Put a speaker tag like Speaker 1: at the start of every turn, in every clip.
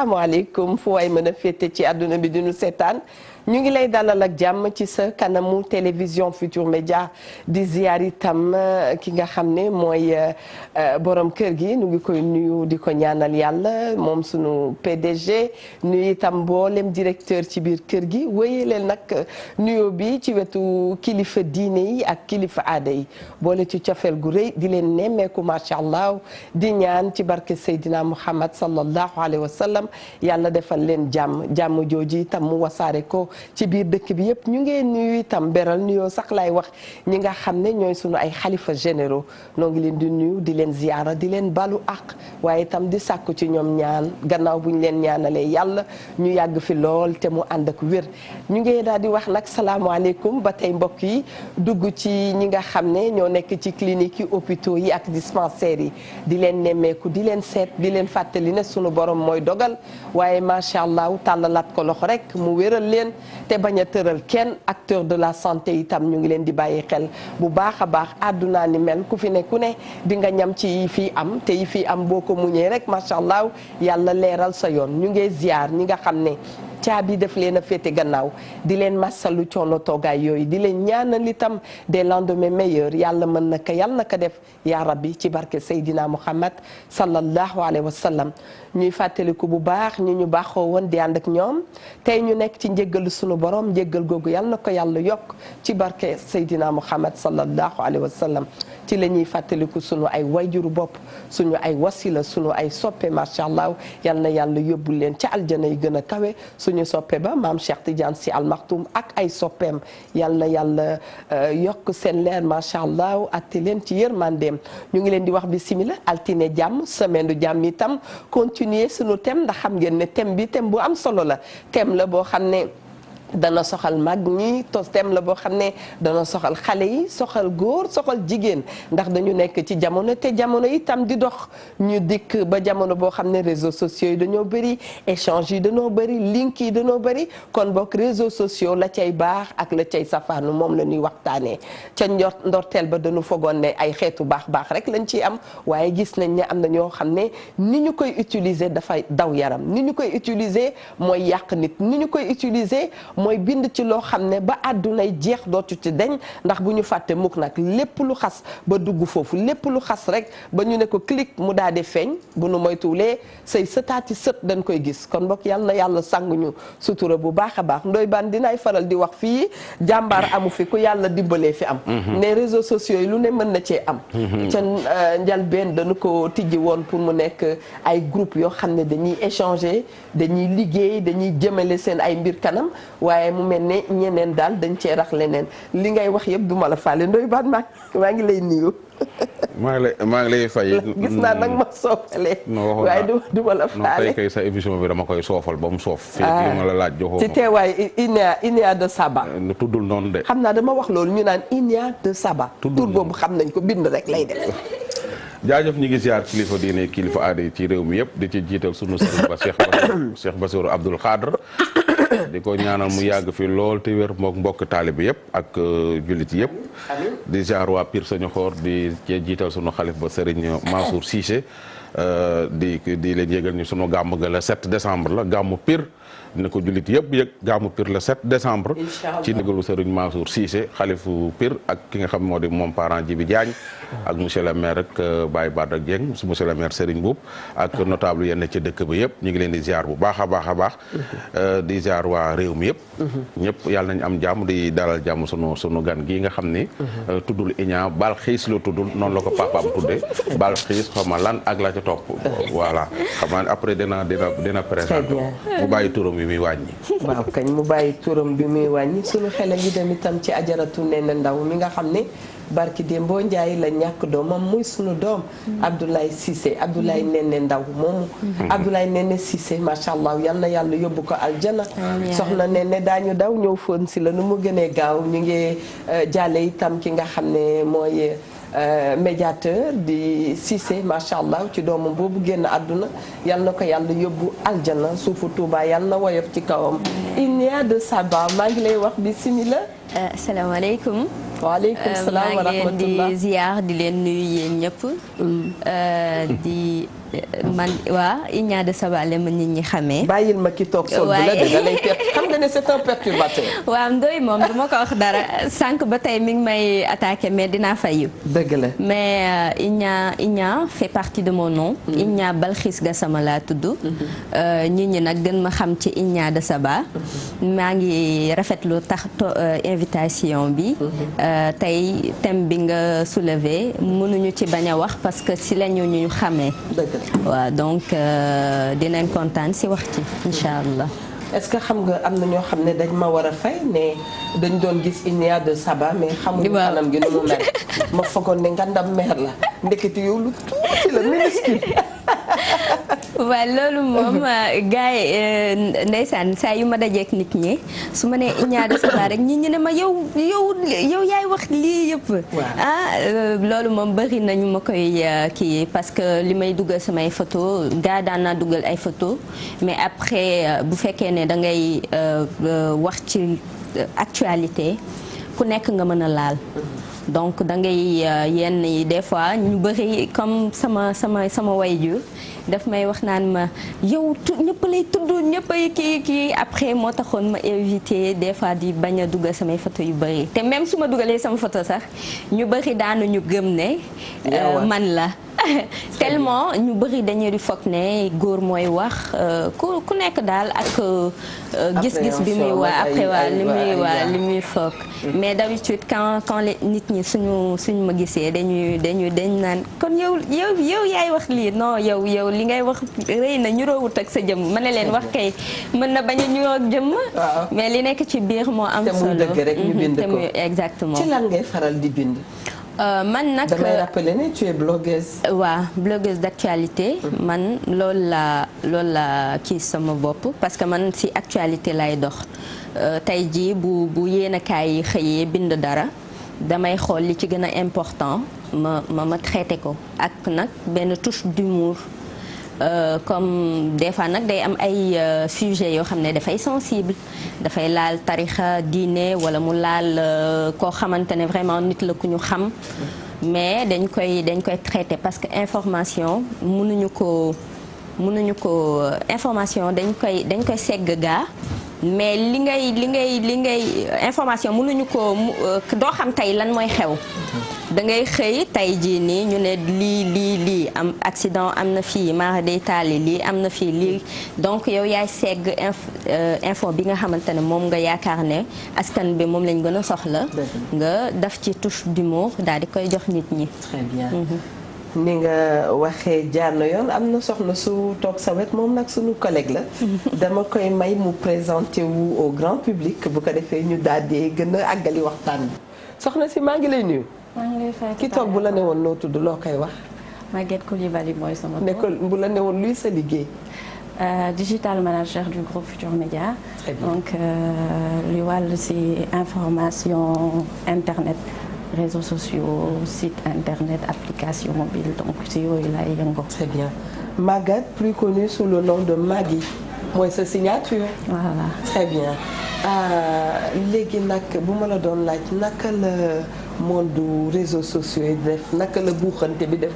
Speaker 1: asalaamaaleykum fu waay mën a féete ci àdduna bi di nu seetaan ñu ngi lay dalal ak jàmm ci sa kanamu télévision Futur Média di ziar itam ki nga xam ne mooy borom kër gi nu ngi koy nuyu di ko ñaanal yàlla moom sunu PDG nuyu itam mboolem directeur ci biir kër gi wéye leen nag nuyo bi ci wetu kilifa diine yi ak kilifa aada yi boole ci cofeel gu rëy di leen nemmeeku macha allah di ñaan ci barke Seydina Muhammad sallallahu alayhi wa sallam yàlla defal leen jàmm jooji itam mu wasaare ko ci biir dëkk bi yëpp ñu ngi nuyu itam beral nuyoo sax laay wax ñi nga xam ne ñooy sunu ay xalifa généraux noo ngi leen di nuyu di leen ziyaara di leen balu ak waaye itam di sàkku ci ñoom ñaan gannaaw bu ñu leen ñaanalee yàlla ñu yàgg fi lool te mu ànd ak wér ñu ngi daal di wax nag salaamaaleykum ba tey mbokk yi dugg ci ñi nga xam ne ñoo nekk ci clinique yi hôpitaux yi ak dispensaires yi di leen nemmeeku di leen seet di leen fàttali ne sunu borom mooy dogal waaye macha allah tàllalaat ko loxo rek mu wéral leen te bañ a tëral kenn acteur de la santé itam ñu ngi leen di bàyyi xel bu baax a baax àdduna ni mel ku fi ne ku ne di nga ñam ci yi fii am te yi fii am boo ko muñee rek macha allah yàlla leeral sa yoon ñu ngi ziar ñi nga xam ne caabi def leen a féete gannaaw di leen massalu coono toogaay yooyu di leen ñaanal itam des lendemains meilleurs yàlla mën na ko yàlla na ko def yaa rabbi ci barke Seydina Muhammad sallallahu alayhi wa sallam ñuy fàttaliku bu baax ñu baaxoo woon di ànd ak ñoom tey ñu nekk ci njëggalu sunu borom njëggal googu yàlla na ko yàlla yokk ci barke Seydina Muhammad sallallahu alayhi wa sallam ci la ñuy fàttaliku sunu ay wayjuru bopp suñu ay wasila sunu ay soppe macha allah yal na yàlla yóbbu leen ca aljana yi gën a kawe suñu soppe ba maam Cheikh Tidiane Sy Al Maktoum ak ay soppeem yal na yàlla yokk seen leer macha allah atte leen ci yërmandeem ñu ngi leen di wax bismillah altine jàmm semaine du jàmm itam continuer sunu thème ndax xam ngeen ne thème bi thème bu am solo la thème la boo xam ne dana soxal mag ñi thème la boo xam ne dana soxal xale yi soxal góor soxal jigéen ndax dañu nekk ci jamono te jamono itam di dox ñu dikk ba jamono boo xam ne réseaux sociaux yi dañoo bëri échange yi dañoo bëri link yi dañoo bëri kon bokk réseaux sociaux la cay baax ak la cay safaanu moom la ñuy waxtaanee ca ndorteel ba dañu fogoon ne ay xeetu baax rek lañ ciy am waaye gis nañ ne am na ñoo xam ne ni ñu koy utiliser dafay daw yaram ni ñu koy utiliser mooy yàq nit ni ñu koy utiliser mooy bind ci loo xam ne ba àddunay jeex dootu ci deñ ndax bu ñu fàtte mukk nag lépp lu xas ba dugg foofu lépp lu xas rek ba ñu ne ko clic mu daal di feeñ bu nu moytuwulee say sëtaati sët dañ koy gis kon mbokk yàlla na yàlla sanguñu sutura bu baax a baax ndoy baan dinaay faral di wax fii jàmbaar amu fi ku yàlla dimbalee fi am ne réseaux sociaux yi lu ne mën na cee am ca njalbeen dañu ko tijji woon pour mu nekk ay groupe yoo xam ne dañuy échanger dañuy liggéey dañuy jëmale seen ay mbir kanam waaye mu mel ne ñeneen daal dañ cee rax leneen li ngay wax yëpp duma la faale ndoy baat maa ngi lay nuyu.
Speaker 2: maa ngi lay fay.
Speaker 1: gis naa nag ma soofalee. waaye duma la faale.
Speaker 2: non tey sa émission bi dama koy soofal ba mu soof. fii li ma la laaj joxoo
Speaker 1: ci teewaay Inia de Saba.
Speaker 2: tuddul noonu de.
Speaker 1: xam naa dama wax loolu ñu naan Inia de Saba. tur boobu xam nañ ko bind rek lay def.
Speaker 2: jaajëf ñi ngi ziar kilifa diine kilifa aada yi ci réew mi yëpp di ci jiital sunu sëriñ ba Cheikh Bassirou Abdoul Khadr di ko ñaanal mu yàgg fi lool te wér mook mbokk taalibe yëpp ak jullit yëpp di ziar waa Pire Sañoxor di jiital sunu xalif ba sëriñ Mansour Cissé di leen yégal ñu sunu gàmm ga le 7 décembre la gàmmu Pire ne ko jullit yëpp yëg gàmmu Pire le 7 décembre ci ndigalu sëriñ Mansour Cissé xalifu Pire ak ki nga xam moo di moom parent Djibi Diagne ak monsieur le maire ak Baye Bada Dieng monsieur le maire Serigne Boub ak notable yenn ci dëkk ba yëpp ñu ngi leen di ziar bu baax a baax a baax di ziar waa réew mi yëpp ñëpp yàlla nañ am jàmm di dalal jàmm sunu gan gi nga xam ni tuddul Inia bal xiis la tuddul noonu la ko papaam tudde bal xiis xaw ma lan ak la ca topp voilà xam naa après dina présenté mu bàyyi turam bi muy wàññi
Speaker 1: waaw kañ mu bàyyi turam bi muy wàññi sunu xel a ngi dem itam ci ajaratu Nene Ndaw mi nga xam ne barki Dembo Ndiaye la ñàkk doomam muy sunu doom Abdoulaye Cissé Abdoulaye Nene Ndaw moomu Abdoulaye Nene Cissé macha allah yal na yàlla yóbbu ko aljana soxna Nene daañu daw ñëw foon si la nu mu gënee gaaw ñu ngi jàlle itam ki nga xam ne mooy médiateur di Cissé macha allah ci doomam boobu génn àdduna yal na ko yàlla yóbbu aljana suufu Touba yal na woyof ci kawam Inia de Saba maa ngi lay wax bismillah.
Speaker 3: asalaamaaleykum.
Speaker 1: waaleykum salaam wa rahmatullah
Speaker 3: maa ngi leen di ziar di leen nuyu yéen ñëpp. di man waa Igna de Saba la ma nit ñi xamee.
Speaker 1: bàyyil ma ki toog sol bu la de da lay xam nga ne c'est un perturbateur.
Speaker 3: waaw Ndoye moom du ma ko wax dara sànq ba tey mi ngi may attaqué mais dinaa fayu.
Speaker 1: dëgg la
Speaker 3: mais Igna fait partie de mon nom. Igna Balxiis Gassama laa tudd. nit ñi nag gën ma xam ci Igna de Saba. maa ngi rafetlu tax invitation bi. tey thème bi nga soulevé mënuñu ci bañ a wax parce que si lañu ñu xamee. waaw donc dinañ kontaan si wax ci incha allah.
Speaker 1: est-ce que xam nga am na ñoo xam ne dañ ma war a fay ne dañ doon gis Igna de Saba mais xamuñu kanam gi nu mu mel ma foogoon ne ngandam meer la ndekete yow lu tuuti la minuscule.
Speaker 3: waaw loolu moom gars yi ndeysaan saa yu ma dajeek nit ñi su ma nee Igna de Saba rek nit ñi ne ma yow yaay wax lii yëpp. loolu moom bëri nañu ma koy kii parce que li may dugal samay photo gaa daan naa dugal ay photo mais après bu fekkee ne da ngay wax ci actualité ku nekk nga mën a laal. donc da ngay yenn yi des fois ñu bëri comme sama wayjur daf may wax naan ma yow ñëpp lay tudd ñëpp ay kii après moo taxoon ma éviter des fois di bañ a dugal samay photo yu bëri te même su ma dugalee sama photo sax ñu bëri daanuñu gëm ne man la tellement ñu bëri dañuy di foog ne góor mooy wax ku nekk daal ak gis-gis bi muy waa après waa li muy foog mais d'habitude quand nit ñi suñu ma gisee dañ naan kon yow yaay wax lii non yow li ngay wax rëy na ñu roowut ak sa jëmm ma ne leen wax kay mën na bañ a ñuroo ak jëmm mais li nekk ci biir moo am solo
Speaker 1: te muy dëgg rek ñu bind ko
Speaker 3: exactement
Speaker 1: ci lan ngay faral di bind
Speaker 3: man nag
Speaker 1: damay rappeler ne tu es blogueuse.
Speaker 3: waaw blogueuse d'actualité. man loolu la kii sama bopp parce que man ci actualité lay dox tey jii bu yéenekaay yi xëyee bind dara damay xool li ci gën a important ma traité ko ak nag benn touche d'humour. Comme des fois nag day am ay sujets yoo xam ne dafay sensible dafay laal tarixa diine wala mu laal koo xamante ne vraiment nit la ku ñu xam mais dañ koy traiter parce que information mënuñu ko information dañ koy segg gaa mais li ngay information mënuñu ko doo xam tey lan mooy xew da ngay xëy tey jii nii ñu ne lii am accident am na fii mara day taali lii am na fii lii donc yow yaay segg info bi nga xamante ne moom nga yaakaar ne askan bi moom lañ gën a soxla nga daf ci touche d'humour daal di koy jox nit ñi.
Speaker 1: Très bien. ni nga waxee jaar na yoon am na soxna su toog sa wet moom nag suñu collègue la dama koy may mu présenté wu au grand public bu ko defee ñu daal di gën a àggali waxtaan bi soxna si maa ngi lay nuyu.
Speaker 4: maa ngi lay fay
Speaker 1: ki toog bu la ne woon noo tudd loo koy wax.
Speaker 4: Maguette Coulibaly mooy sama
Speaker 1: ne ko bu la ne woon luy sa liggéey.
Speaker 4: digital manager du groupe Futur Média.
Speaker 1: Très bien.
Speaker 4: Donc li wàll ci information internet réseaux sociaux site internet application mobile donc ci yooyu laay yëngu.
Speaker 1: Très bien. Maguette plus connue sous le nom de Maggy mooy sa signature.
Speaker 4: Voilà.
Speaker 1: Très bien léegi nag bu ma la doon laaj naka la monde du réseaux sociaux yi def naka la buuxante bi def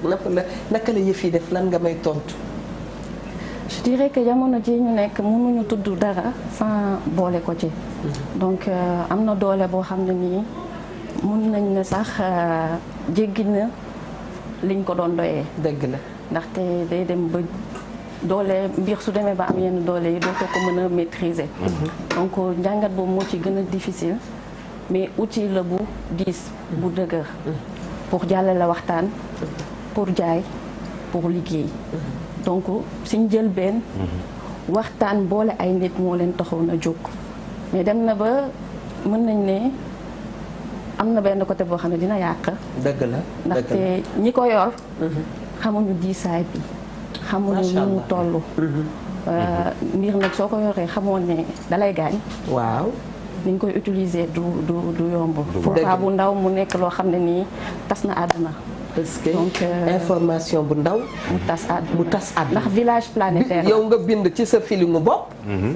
Speaker 1: naka la yëf yi def lan nga may tontu.
Speaker 4: Je dirais que jamono ji ñu nekk mënuñu tudd dara sans boole ko ci. donc am na doole boo xam ne nii mun nañ ne sax jéggi na liñ ko doon doyee.
Speaker 1: dëgg la
Speaker 4: ndaxte day dem ba doole mbir su demee ba am yenn doole yi dootoo ko mën a maîtriser. donc njàngat boobu moo ci gën a difficile mais outil la bu diis bu dëgër. pour jàllale waxtaan pour jaay pour liggéey. donc suñ jël benn waxtaan boole ay nit moo leen taxawoon a jóg mais dem na ba mën nañ ne am na benn côté boo xam ne dina yàq.
Speaker 1: dëgg la
Speaker 4: ndaxte ñi ko yor. xamuñu diisaay bi. xamuñu nu mu toll. mbir nag soo ko yoree xamoon ne dalay gaañ.
Speaker 1: waaw.
Speaker 4: ni ñu koy utiliser du yomb. pourquoi bu ndaw mu nekk loo xam ne nii tas na àdduna.
Speaker 1: parce que
Speaker 4: donc
Speaker 1: information bu ndaw.
Speaker 4: mu tas àdduna
Speaker 1: ndax
Speaker 4: village planétaire
Speaker 1: yow nga bind ci sa feelingu bopp.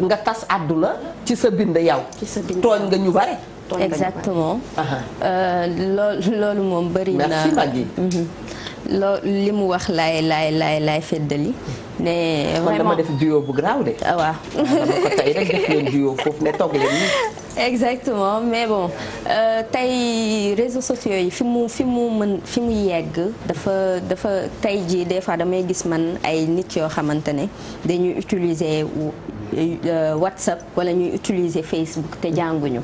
Speaker 1: nga tas àdduna ci sa bind yow.
Speaker 4: ci sa bind
Speaker 1: tooñ nga ñu bare.
Speaker 3: exactement loolu moom bëri na.
Speaker 1: merci Maggy.
Speaker 3: li mu wax laay feddali ne vraiment
Speaker 1: dama def duo bu garaaw de.
Speaker 3: waaw
Speaker 1: dama ko tey rek def leen duo foofu ne toog leen nii.
Speaker 3: exactement mais bon tey réseaux sociaux yi fi mu yegg dafa tey jii des fois damay gis man ay nit yoo xamante ne dañuy utiliser WhatsApp wala ñuy utiliser Facebook te jànguñu.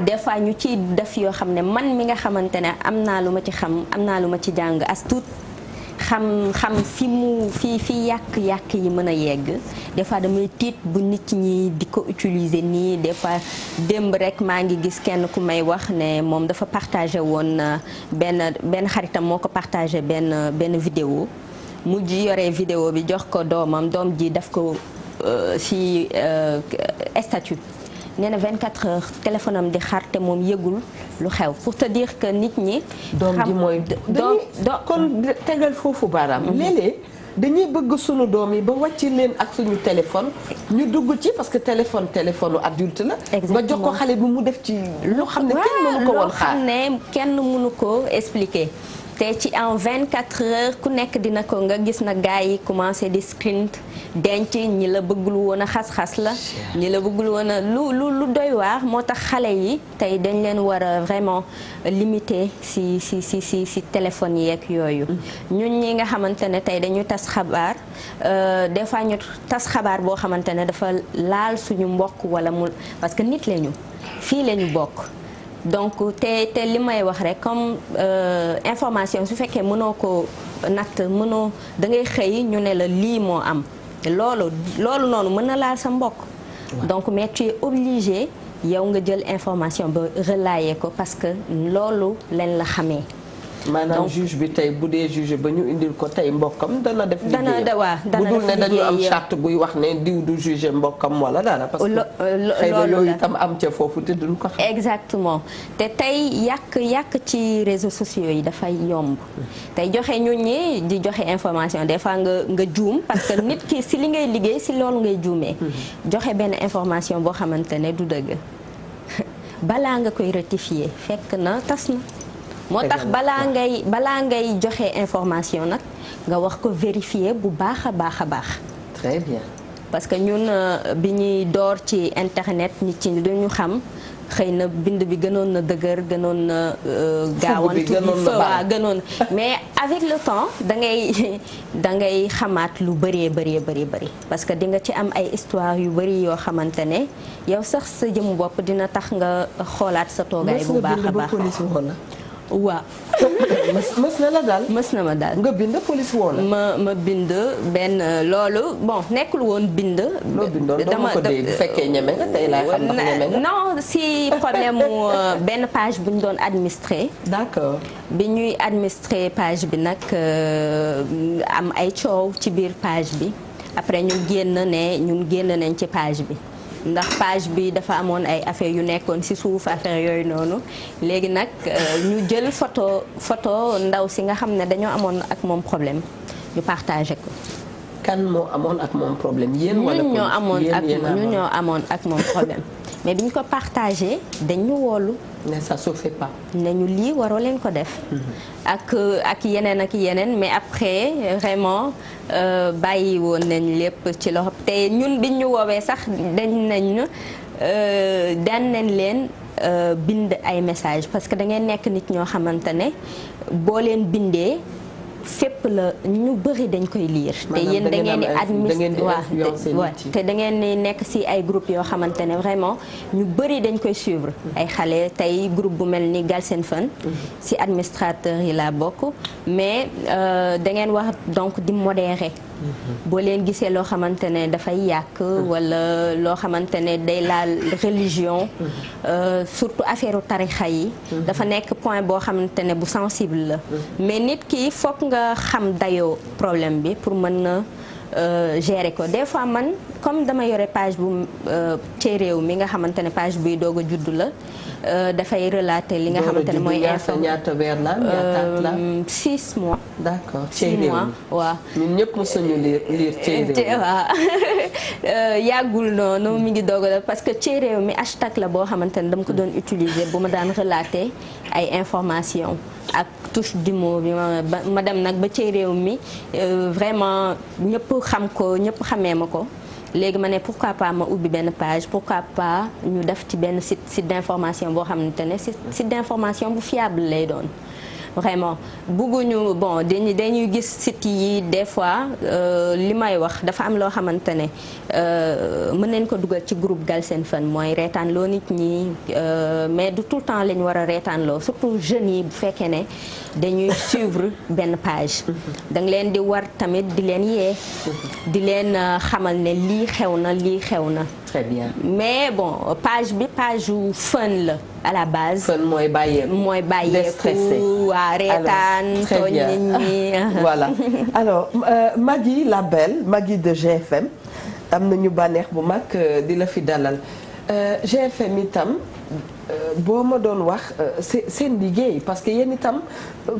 Speaker 3: des fois ñu ciy def yoo xam ne man mi nga xamante ne am naa lu ma ci xam am naa lu ma ci jàng as tuut xam fi yàq yi mën a yegg des fois damay tiit bu nit ñi di ko utiliser nii des fois démb rek maa ngi gis kenn ku may wax ne moom dafa partagé woon benn xaritam moo ko partagé benn vidéo mu ji yore vidéo bi jox ko doom ji daf ko ci statut nee na 24 heures téléphone am di xar te moom yëgul lu xew pour te dire que nit ñi.
Speaker 1: doom ji mooy kon tegal foofu baaraam. léeg-léeg dañuy bëgg sunu doom yi ba wàcc leen ak suñu téléphone ñu dugg ci parce que téléphone adulte la. nga jox ko xale bi mu def ci loo xam ne kenn mënu ko woon xaar
Speaker 3: loo xam ne kenn mënu ko expliquer. te ci en 24 heures ku nekk dina ko nga gis na gars yi commencé di screen denc ñi la bëggul woon a xas-xas la ñi la bëggul woon a lu doy waar moo tax xale yi tey dañ leen war a vraiment limiter si téléphone yeeg yooyu ñun ñi nga xamante ne tey dañu tas xabaar des fois ñu tas xabaar boo xamante ne dafa laal suñu mbokk wala mu parce que nit lañu fii lañu bokk donc te li may wax rek comme information su fekkee mënoo ko natt mënoo da ngay xëy ñu ne la lii moo am loolu noonu mën na laal sa mbokk donc mais tu es obligé yow nga jël information ba relayer ko parce que loolu leen la xamee
Speaker 1: maanaam juge bi tey bu dee juge ba ñu indil ko tey mbokkam dana def
Speaker 3: liggéeyam
Speaker 1: bu dul ne dañu am charte buy wax ne diw du juge mbokkam wala dara parce que xëy na yooyu itam am ca foofu te duñ ko xam
Speaker 3: exactement te tey yàq ci réseaux sociaux yi dafay yomb tey joxe ñun ñi di joxe information des fois nga juum parce que nit ki si li ngay liggéey si loolu ngay juumee joxe benn information boo xamante ne du dëgg balaa nga koy rectifier fekk na tas na moo tax balaa ngay joxe information nag nga wax ko vérifier bu baax a baax.
Speaker 1: très bien.
Speaker 3: parce que ñun bi ñuy door ci internet nit ci duñu xam xëy na bind bi gënoon na dëgër gënoon na gaawantu gënoon mais avec le temps da ngay xamaat lu bëree bëri parce que di nga ci am ay histoire yu bëri yoo xamante ne yow sax sa jëmu bopp dina tax nga xoolaat sa toogaay bu baax a baax. waaw.
Speaker 1: mës na la daal.
Speaker 3: mës na ma daal.
Speaker 1: nga bind police woo la.
Speaker 3: ma bind benn loolu bon nekkul woon bind.
Speaker 1: loo bindoon dama ko dee bu fekkee ñeme nga tey laay xam ndax ñeme nga.
Speaker 3: non si problème mu benn page bu ñu doon administrer.
Speaker 1: d'accord.
Speaker 3: bi ñuy administrer page bi nag am ay coow ci biir page bi après ñu génn nañ ci page bi. ndax page bi dafa amoon ay affaires yu nekkoon ci suuf affaire yooyu noonu léegi nag ñu jël photo ndaw si nga xam ne dañoo amoon ak moom problème ñu partagé ko.
Speaker 1: kan moo amoon ak moom problème yéen wala
Speaker 3: ñun ñoo amoon ak moom problème mais bi ñu ko partagé dañ ñu woolu
Speaker 1: mais ça se fait pas.
Speaker 3: ne ñu lii waroo leen ko def. ak yeneen mais après vraiment bàyyi woon nañ lépp ci loxo te ñun biñ ñu woowee sax daan nañ leen bind ay message parce que da ngeen nekk nit ñoo xamante ne boo leen bindee fépp la ñu bëri dañ koy lire. te yéen da ngeen di administrer waaw te da ngeen di nekk ci ay groupe yoo xamante ne vraiment ñu bëri dañ koy suivre. ay xale tey groupe bu mel ni Galsen Fun ci administrateur yi laa bokk mais da ngeen wax donc di modérer. boo leen gisee loo xamante ne dafay yàq walla loo xamante ne day laal religion surtout affaire tarixa yi dafa nekk point boo xamante ne bu sensible la mais nit ki fokk nga xam dayoo problème bi pour mën na gérer ko des fois man comme dama yore page bu ci réew mi nga xamante ne page buy doog a juddu la dafay relater li nga xamante ne mooy
Speaker 1: ñaata weer la ñaata at la
Speaker 3: 6 mois.
Speaker 1: d'accord
Speaker 3: 6 mois waaw.
Speaker 1: ñun ñëpp mosuñu lire ci réew
Speaker 3: waaw yàggul noonu mi ngi doog parce que ci réew mi hashtag la boo xamante ne dama ko doon utiliser bu ma daan relater ay information ak touche d'humour bi ma dem nag ba ci réew mi vraiment ñëpp xam ko ñëpp xamee ma ko léegi ma ne pourquoi pas ma ubbi benn page pourquoi pas ñu def ci benn site d'information boo xamante ne site d'information bu fiable lay doon. vraiment bugguñu bon dañuy gis site yi des fois li may wax dafa am loo xamante ne mën nañ ko dugal ci groupe Galsen Fun mooy reetaan loo nit ñi mais du tout le temps lañ war a reetaan loo surtout jeunes yi bu fekkee ne dañuy suivre benn page da nga leen di war tamit di leen yee di leen xamal ne lii xew na lii xew na.
Speaker 1: Très bien.
Speaker 3: mais bon page bi page yu fun la à la base.
Speaker 1: fun mooy
Speaker 3: bàyyeeku waa reetaan tooñ nit ñi.
Speaker 1: voilà alors Maggy la belle Maggy de GFM am nañu bànneex bu mag di la fi dalal GFM itam boo ma doon wax seen liggéey parce que yéen itam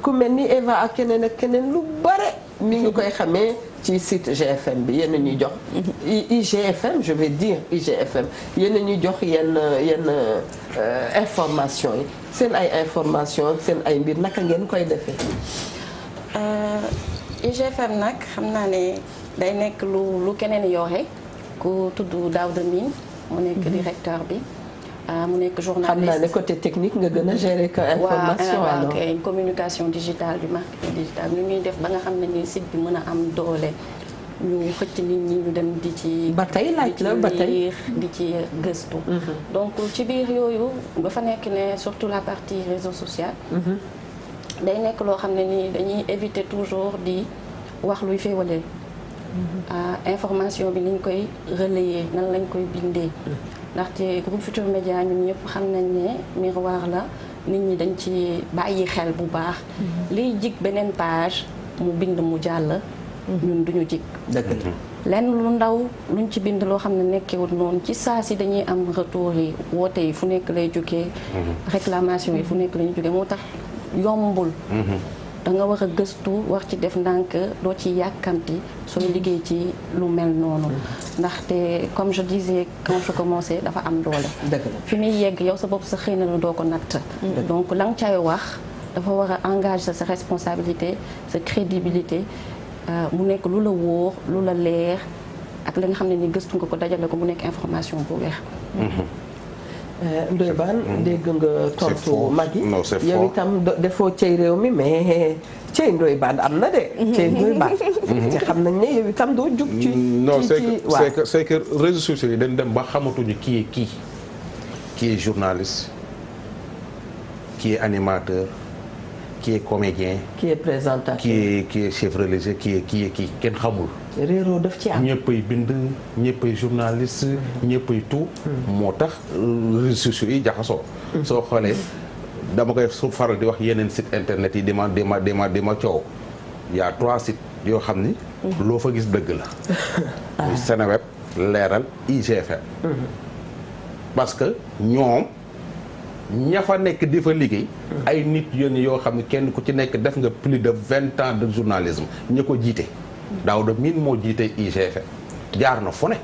Speaker 1: ku mel ni Eva ak keneen lu bare mi ngi koy xamee ci site GFM bi yéen a ñuy jox IGFM je vais dire IGFM yéen a ñuy jox yenn information yi seen ay information seen ay mbir naka ngeen koy defee.
Speaker 4: IGFM nag xam naa ne day nekk lu keneen yooxe ku tudd Daouda Mine mu nekk directeur bi mu nekk journaliste.
Speaker 1: xam naa ne côté technique nga gën a gérer que information.
Speaker 4: waaw kay communication digitale du marketing digital ñu ngi def ba nga xam ne ni site bi mën a am doole ñu xëcc nit ñi ñu dem di ci.
Speaker 1: ba tey laaj la ba tey
Speaker 4: di ci gëstu. donc ci biir yooyu nga fa nekk ne surtout la partie réseau social. day nekk loo xam ne nii dañuy éviter toujours di wax luy féewale. information bi ni ñu koy relayer nan lañ koy bindee. ndaxte groupe Futurs Médias ñun ñëpp xam nañ ne miroir la nit ñi dañ ci bàyyi xel bu baax. liy jig beneen page mu bind mu jàll. ñun duñu jig. lenn lu ndaw luñ ci bind loo xam ne nekkewul noonu ci saa si dañuy am retour yi woote yi fu nekk lay jógee. réclamation yi fu nekk lay jógee moo tax yombul. da nga war a gëstu war ci def ndànk doo ci yàkkamti sooy liggéey ci lu mel noonu ndaxte comme je disais quand je commençais dafa am doole fi muy yegg yow sa bopp sa xëy na la doo ko natt donc la nga cay wax dafa war a engager sa responsabilité sa crédibilité mu nekk lu la wóor lu la leer ak la nga xam ne ni gëstu nga ko dajale ko mu nekk information bu weex
Speaker 1: Ndoye Bane dégg nga tontu Maggy yow itam defoo cey réew mi mais cey Ndoye Bane am na de cey Ndoye Bane ci xam nañ ne yow itam doo jug ci
Speaker 2: non c'est que réseaux sociaux yi dañ dem ba xamatuñu qui est journaliste qui est animateur qui est comédien
Speaker 1: qui est présentateur
Speaker 2: qui est chef religieux qui est kenn xamul
Speaker 1: réeroo daf ci am
Speaker 2: ñëppay bind ñëppay journaliste ñëppay tout moo tax réseaux sociaux yi jaxasoo soo xoolee dama koy su faral di wax yeneen site internet yi di ma coow y a 3 sites yoo xam ni loo fa gis dëgg la muy Seneweb Leeral IGFM parce que ñoom ña fa nekk di fa liggéey ay nit yéen yoo xam ne kenn ku ci nekk def nga plus de 20 ans de journalisme ña ko jiite Daouda Mine moo jiite IGFM jaar na fu ne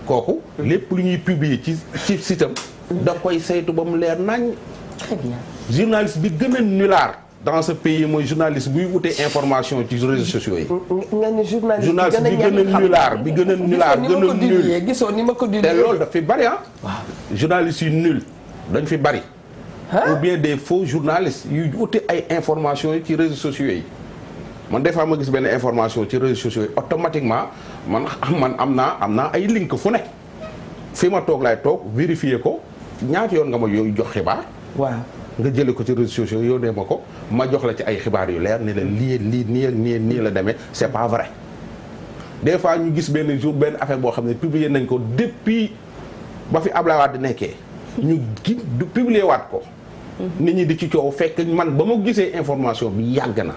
Speaker 2: kooku lépp lu ñuy publier ci sitam da koy saytu ba mu leer nañ.
Speaker 1: Très bien.
Speaker 2: Journaliste bi gën a nulard dans ce pays mooy journaliste buy wute information ci réseaux sociaux yi.
Speaker 1: nga ni
Speaker 2: journaliste bi gën a nulard bi gën a nulard gën a nul
Speaker 1: gisoo ni ma ko
Speaker 2: te loolu daf fi bari ah. waaw journalistes yu nul dañ fi bari. ou bien des faux journalistes yu wute ay information yi ci réseaux sociaux yi. man des fois ma gis benn information ci réseaux sociaux yi automatiquement man am naa ay link fu ne fi ma toog laay toog vérifier ko ñaata yoon nga ma yooyu jox xibaar.
Speaker 1: waaw
Speaker 2: nga jëlee ko ci réseaux sociaux yi yónnee ma ko ma jox la ci ay xibaar yu leer ni la lii nii la demee c'est pas vrai. des fois ñu gis benn jour benn affaire boo xam ne publier nañ ko depuis ba fi Abdoulaye Wade nekkee. ñu publier waat ko. nit ñi di ci coow fekk man ba ma gisee information bi yàgg na.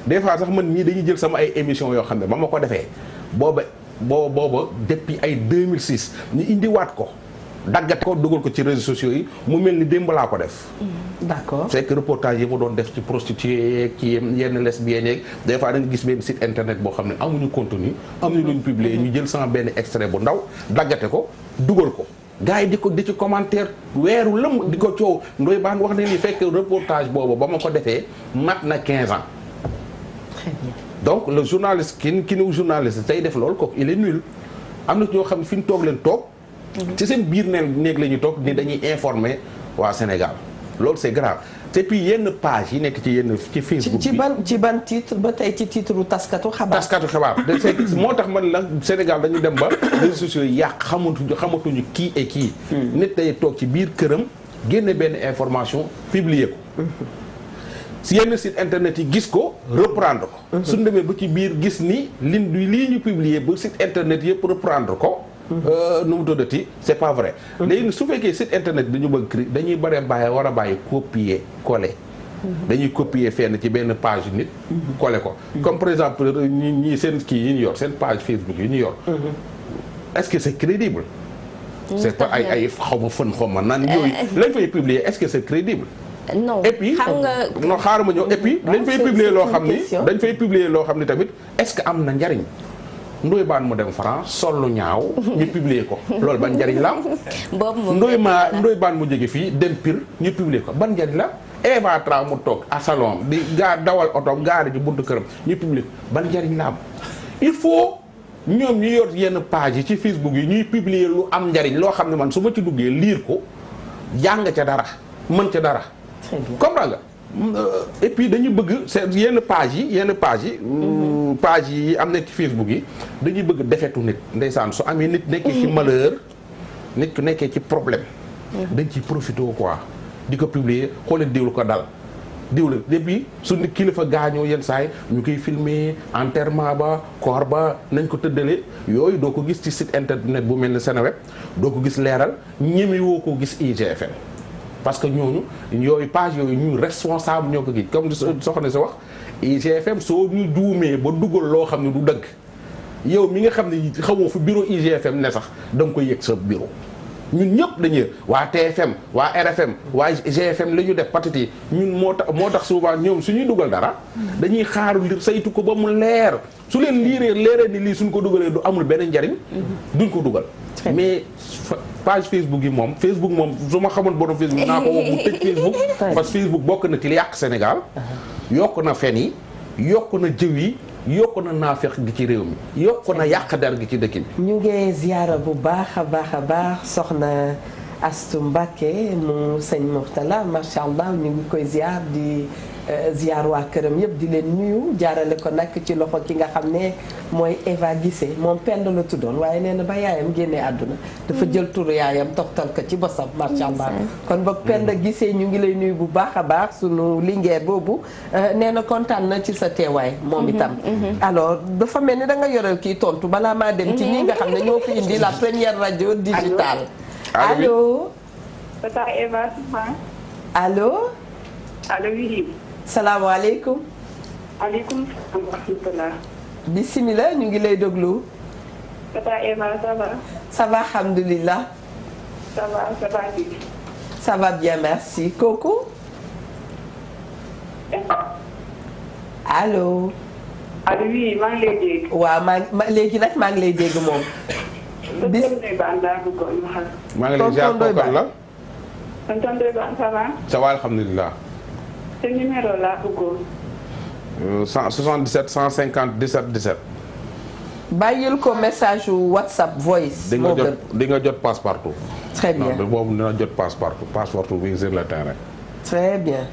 Speaker 2: des fois sax man ñii dañuy jël sama ay émissions yoo xam ne ba ma ko defee booba depuis ay 2006 ñu indiwaat ko daggat ko dugal ko ci réseaux sociaux yi mu mel ni démb laa ko def.
Speaker 1: d'accord
Speaker 2: c'est que reportage yi mu doon def ci prostituées ci yenn lesbiennes yeeg des fois da nga gis benn site internet boo xam ne amuñu contenu amuñu luñ publier ñu jël sama benn extrait bu ndaw daggate ko dugal ko. gars yi di ci commentaire weeru lëm di ko coow Ndoye Bane wax ne ni fekk reportage boobu ba ma ko defee mat na 15 ans.
Speaker 1: Très bien.
Speaker 2: Donc le journaliste ki nu journaliste tey def loolu kooku il est nul am na ñoo xam ne fi ñu toog leen toog. ci seen biir néeg la ñu toog ni dañuy informer waa Sénégal loolu c'est grave te puis yenn page yi nekk ci Facebook bi
Speaker 1: ci ban titre ba tey ci titre taskatu xabaar.
Speaker 2: taskatu xabaar moo tax man la Sénégal dañu dem ba réseaux sociaux yi yàq xamatuñu kii et kii. nit day toog ci biir këram génne benn information publier ko. si yenn site internet yi gis ko reprendre ko. suñu demee ba ci biir gis ni lii ñu publier ba site internet yëpp reprendre ko. nu mu tuddati c'est pas vrai. léegi su fekkee site internet dañu bëgg dañuy war a bàyyi copier coller. dañuy copier fenn ci benn page nit. coller ko comme par exemple ñi seen kii yi ñu yor seen page Facebook yi ñu yor. est-ce que c'est crédible. c'est pas ay xaw ma fën xaw ma naan yooyu lañ fay publier est-ce que c'est crédible.
Speaker 3: non
Speaker 2: et puis non xaaral ma ñëw et puis dañ fay publier loo xam ni dañ fay publier loo xam ni tamit est-ce que am na njariñ. Ndoye Bane mu dem France sol lu ñaaw ñu publier ko loolu ban njariñ la am.
Speaker 3: boobu moom
Speaker 2: Ndoye Bane mu jóge fii dem Pire ñu publier ko ban njariñ la. Eva Tra mu toog à salon di dawal otoom gaari ji buntu këram ñu publier ko ban njariñ la am. il faut ñoom ñu yor yenn page yi ci Facebook yi ñuy publier lu am njariñ loo xam ne man su ma ci duggee lire ko jàng ca dara mën ca dara.
Speaker 1: Très bien.
Speaker 2: comprends nga. et puis dañu bëgg yenn page yi am nekk ci Facebook yi dañuy bëgg defetu nit ndeysaan su amee nit nekkee ci malheur nit ku nekkee ci problème dañ ciy profité quoi di ko publier xooleen diwlu ko dal diwlu depuis su nit kilifa gaañoo yenn saay ñu koy filmer enterrement ba corps ba nañ ko tëddale yooyu doo ko gis ci site internet bu mel ni Seneweb doo ko gis Leeral ñeme woo ko gis IGFM parce que ñooñu yooyu page yooyu ñu responsable ñoo ko gi comme soxna si wax IGFM soo ñu juumee ba dugal loo xam ne du dëgg yow mi nga xam ne xamoo fi bureau IGFM ne sax da nga koy yëg sa bureau ñun ñëpp dañuy waa TFM waa RFM waa GFM la ñu def patati ñun moo tax souvent ñoom suñuy dugal dara dañuy xaaru saytu ko ba mu leer su leen leeree ni lii suñ ko dugalee du amul benn njariñ duñ ko dugal mais page Facebook yi moom su ma xamoon borom Facebook naa ko woo mu tëj Facebook parce que Facebook bokk na ci li yàq Sénégal yokk na fen yi yokk na jëw yi yokk na naafeq gi ci réew mi yokk na yàq der gi ci dëkk bi.
Speaker 1: ñu ngi ziyaara bu baax a baax soxna Astu Mbacke mu sëñ Mourtala macha allah ñu ngi koy ziyaar di ziyaar waa këram yëpp di leen nuyu jaarale ko nag ci loxo ki nga xam ne mooy Eva Guissé moom Penda la tuddoon waaye nee na ba yaayam génnee àdduna dafa jël turu yaayam toftal ko ci bosam macha allah kon boog Penda Guissé ñu ngi lay nuyu bu baax a baax sunu lingeer boobu nee na kontaan na ci sa teewaay moom itam alors dafa mel ni da nga yore kii tontu balaa maa dem ci ñi nga xam ne ñoo fi indi la première radio digitale allo
Speaker 5: Tata Eva
Speaker 1: allo
Speaker 5: allo oui.
Speaker 1: salaamaaleykum.
Speaker 5: aleykum salaam wa rahmatulah.
Speaker 1: bisimilah ñu ngi lay déglu.
Speaker 5: Tata Eva ça va.
Speaker 1: ça va alhamdulilah.
Speaker 5: ça va bien.
Speaker 1: ça va bien merci kooku. allo.
Speaker 5: allo oui maa ngi lay dégg.
Speaker 1: waaw léegi nag maa ngi lay dégg moom.
Speaker 5: bis Ndoye Bane laa bëggoon waxal.
Speaker 2: maa ngi lay ziar kooku la.
Speaker 5: tonton Ndoye Bane ça va.
Speaker 2: ça va alhamdulilah.
Speaker 5: te numéro laa bëggoon.
Speaker 2: 177 150 17 17.
Speaker 1: bàyyil ko message WhatsApp voice.
Speaker 2: di nga jot passe partout.
Speaker 1: très bien
Speaker 2: non boobu dina jot passe partout bi sur le terrain.
Speaker 1: très bien.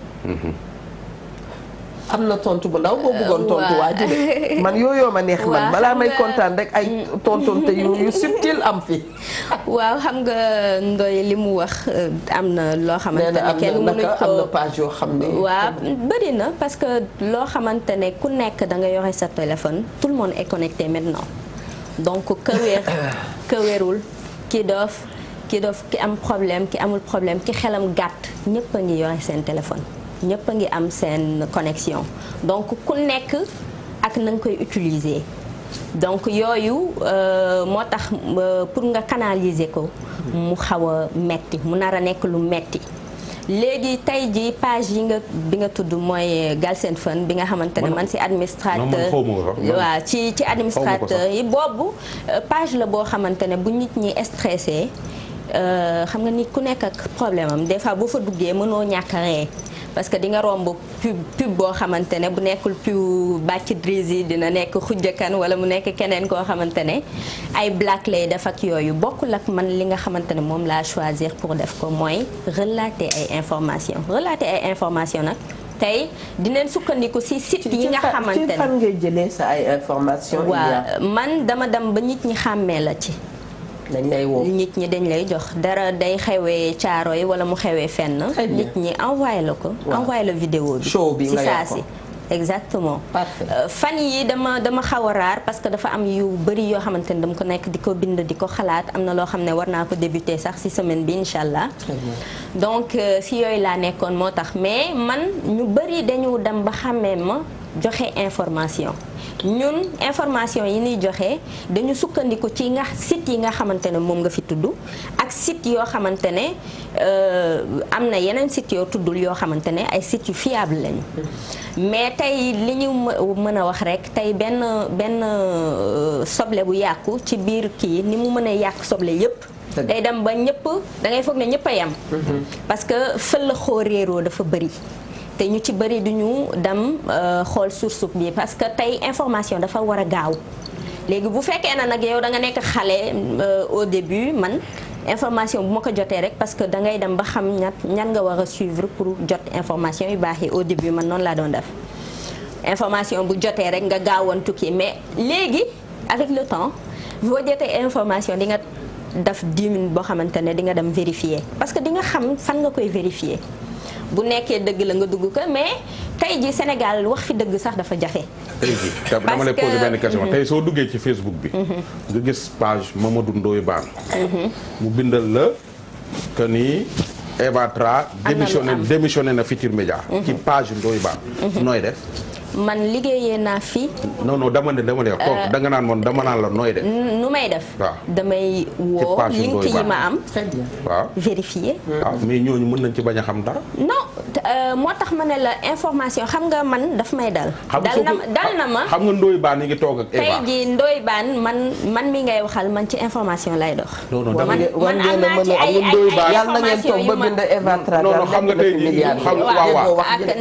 Speaker 1: am na tontu bu ndaw boo bëggoon tontu waa ji de man yooyoo ma neex man balaa may kontaan rek ay tontonte yu subtil am fi.
Speaker 3: waaw xam nga Ndoye li mu wax am na loo xamante ne kenn mënuñ ko
Speaker 1: am na page yoo xam ne.
Speaker 3: waaw bëri na parce que loo xamante ne ku nekk da nga yore sa téléphone tout le monde est connecté maintenant donc ka wérul ki doof ki am problème ki amul problème ki xelam gàtt ñëpp a ngi yore seen téléphone. ñëpp a ngi am seen connexion donc ku nekk ak na nga koy utiliser donc yooyu moo tax pour nga canaliser ko mu xaw a metti mu nar a nekk lu metti léegi tey ji page yi bi nga tudd mooy Galsen Fun bi nga xamante ne man ci administrateur waaw ci administrateur yi boobu page la boo xamante ne bu nit ñi stressé xam nga nit ku nekk ak problème am des fois boo fa duggee mënoo ñàkk a ree parce que di nga romb pub boo xamante ne bu nekkul pub bàcc Drizzy dina nekk xujjakan wala mu nekk keneen koo xamante ne ay black lay def ak yooyu bokkul ak man li nga xamante ne moom laa choisir pour def ko mooy relater ay information nag tey dinañ sukkandiku ci site yi nga xamante ne
Speaker 1: ci fan ngay jëlee sa ay information
Speaker 3: waaw man dama dem ba nit ñi xàmmee la ci
Speaker 1: dañ lay woo
Speaker 3: nit ñi dañ lay jox dara day xewee caaro yi wala mu xewee fenn. nit ñi envoyé la ko. envoyé la vidéo bi.
Speaker 1: show bi nga
Speaker 3: saa si exactement.
Speaker 1: parfait
Speaker 3: fan yi dama xaw a raar parce que dafa am yu bëri yoo xamante ne dama ko nekk di ko bind di ko xalaat am na loo xam ne war naa ko débuter sax ci semaine bi incha allah. donc ci yooyu laa nekkoon moo tax mais man ñu bëri dañu dem ba xàmmee ma joxe information. ñun information yi ñuy joxe dañu sukkandiku ci site yi nga xamante ne moom nga fi tudd ak site yoo xamante ne am na yeneen site yoo tuddul yoo xamante ne ay sites yu fiable lañu mais tey li ñu mën a wax rek tey benn soble bu yàqu ci biir kii ni mu mën a yàq soble yépp day dem ba ñëpp da ngay foog ne ñëpp a yem parce que fël xoo réeroo dafa bëri te ñu ci bëri duñu dem xool source bi parce que tey information dafa war a gaaw léegi bu fekkee na nag yow da nga nekk xale au début man information bu ma ko jotee rek parce que da ngay dem ba xam ñan nga war a suivre pour jot information yu baax yi au début man noonu laa doon def information bu jotee rek nga gaawantu kii mais léegi avec le temps boo jotee information di nga def 10 minutes boo xamante ne di nga dem vérifier parce que di nga xam fan nga koy vérifier bu nekkee dëgg la nga dugg ko mais tey ji Sénégal wax fi dëgg sax dafa jafe.
Speaker 2: tey jii dama lay poser benn question tey soo duggee ci Facebook bi. nga gis page Mamadou Ndoye Bane. mu bindal la que ni Eva Tra démissionné na Futurs Médias. ci page Ndoye Bane. nooy def.
Speaker 3: man liggéeyee naa fi.
Speaker 2: non dama ne toog danga naan moom dama naan la nooy def.
Speaker 3: nu may def.
Speaker 2: waaw
Speaker 3: damay woo link yi ma am.
Speaker 2: waaw
Speaker 3: vérifier.
Speaker 2: waaw mais ñooñu mën nañ ci bañ a xam dara.
Speaker 3: non moo tax ma ne la information xam nga man daf may dal. dal na ma
Speaker 2: xam nga Ndoye Bane ngi toog ak Eva.
Speaker 3: tey jii Ndoye Bane man mi ngay waxal man ci information lay dox.
Speaker 2: non
Speaker 3: man am naa ci ay information yu ma
Speaker 2: non xam nga tey jii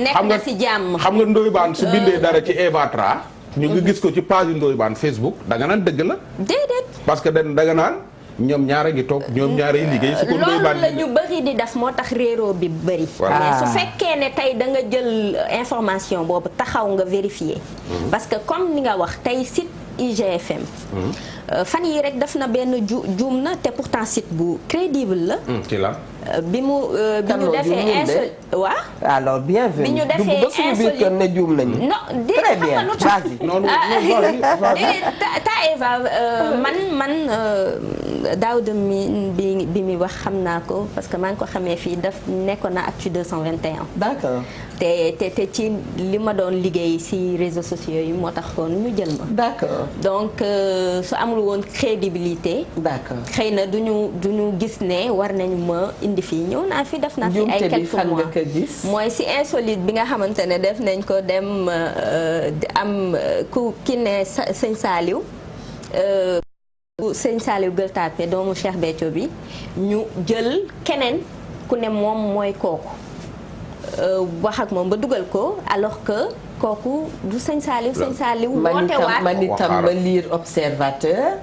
Speaker 3: nekk na ci jàmm.
Speaker 2: xam nga Ndoye Bane su bindee dara ci Eva Tra ñu ngi gis ko ci page Ndoye Bane Facebook danga naan dëgg la.
Speaker 3: déedéet.
Speaker 2: parce que danga naan ñoom ñaara ngi toog ñoom ñaara yi liggéey. su ko Ndoye Bane
Speaker 3: loolu la ñu bëri di def moo tax réeroo bi bëri. mais su fekkee ne tey da nga jël information boobu taxaw nga vérifier. parce que comme ni nga wax tey site IGFM. fan yii rek def na benn juum na te pourtant site bu crédible la.
Speaker 2: ci la.
Speaker 3: bi ñu defee waaw.
Speaker 1: alors bienvenue.
Speaker 3: bi ñu defee insolite
Speaker 1: ne juum nañu.
Speaker 3: non
Speaker 1: très bien
Speaker 3: ta Eva man Daouda bi mi wax xam naa ko parce que maa ngi ko xamee fii daf nekkoon na Actu 221.
Speaker 1: d'accord.
Speaker 3: te ci li ma doon liggéey ci réseaux sociaux yi moo tax kon ñu jël ma.
Speaker 1: d'accord.
Speaker 3: donc su amul woon crédibilité.
Speaker 1: d'accord.
Speaker 3: xëy na duñu gis ne war nañu ma indi fii ñëw naa fi def naa fi ay quelques mois mooy ci insolite bi nga xamante ne def nañ ko dem am ki ne sëñ Saliou Gueule Tapée doomu Cheikh Béthio bi ñu jël keneen ku ne moom mooy kooku wax ak moom ba dugal ko alors que kooku du sëñ Saliou woote waat
Speaker 1: man itam ma lire Observateur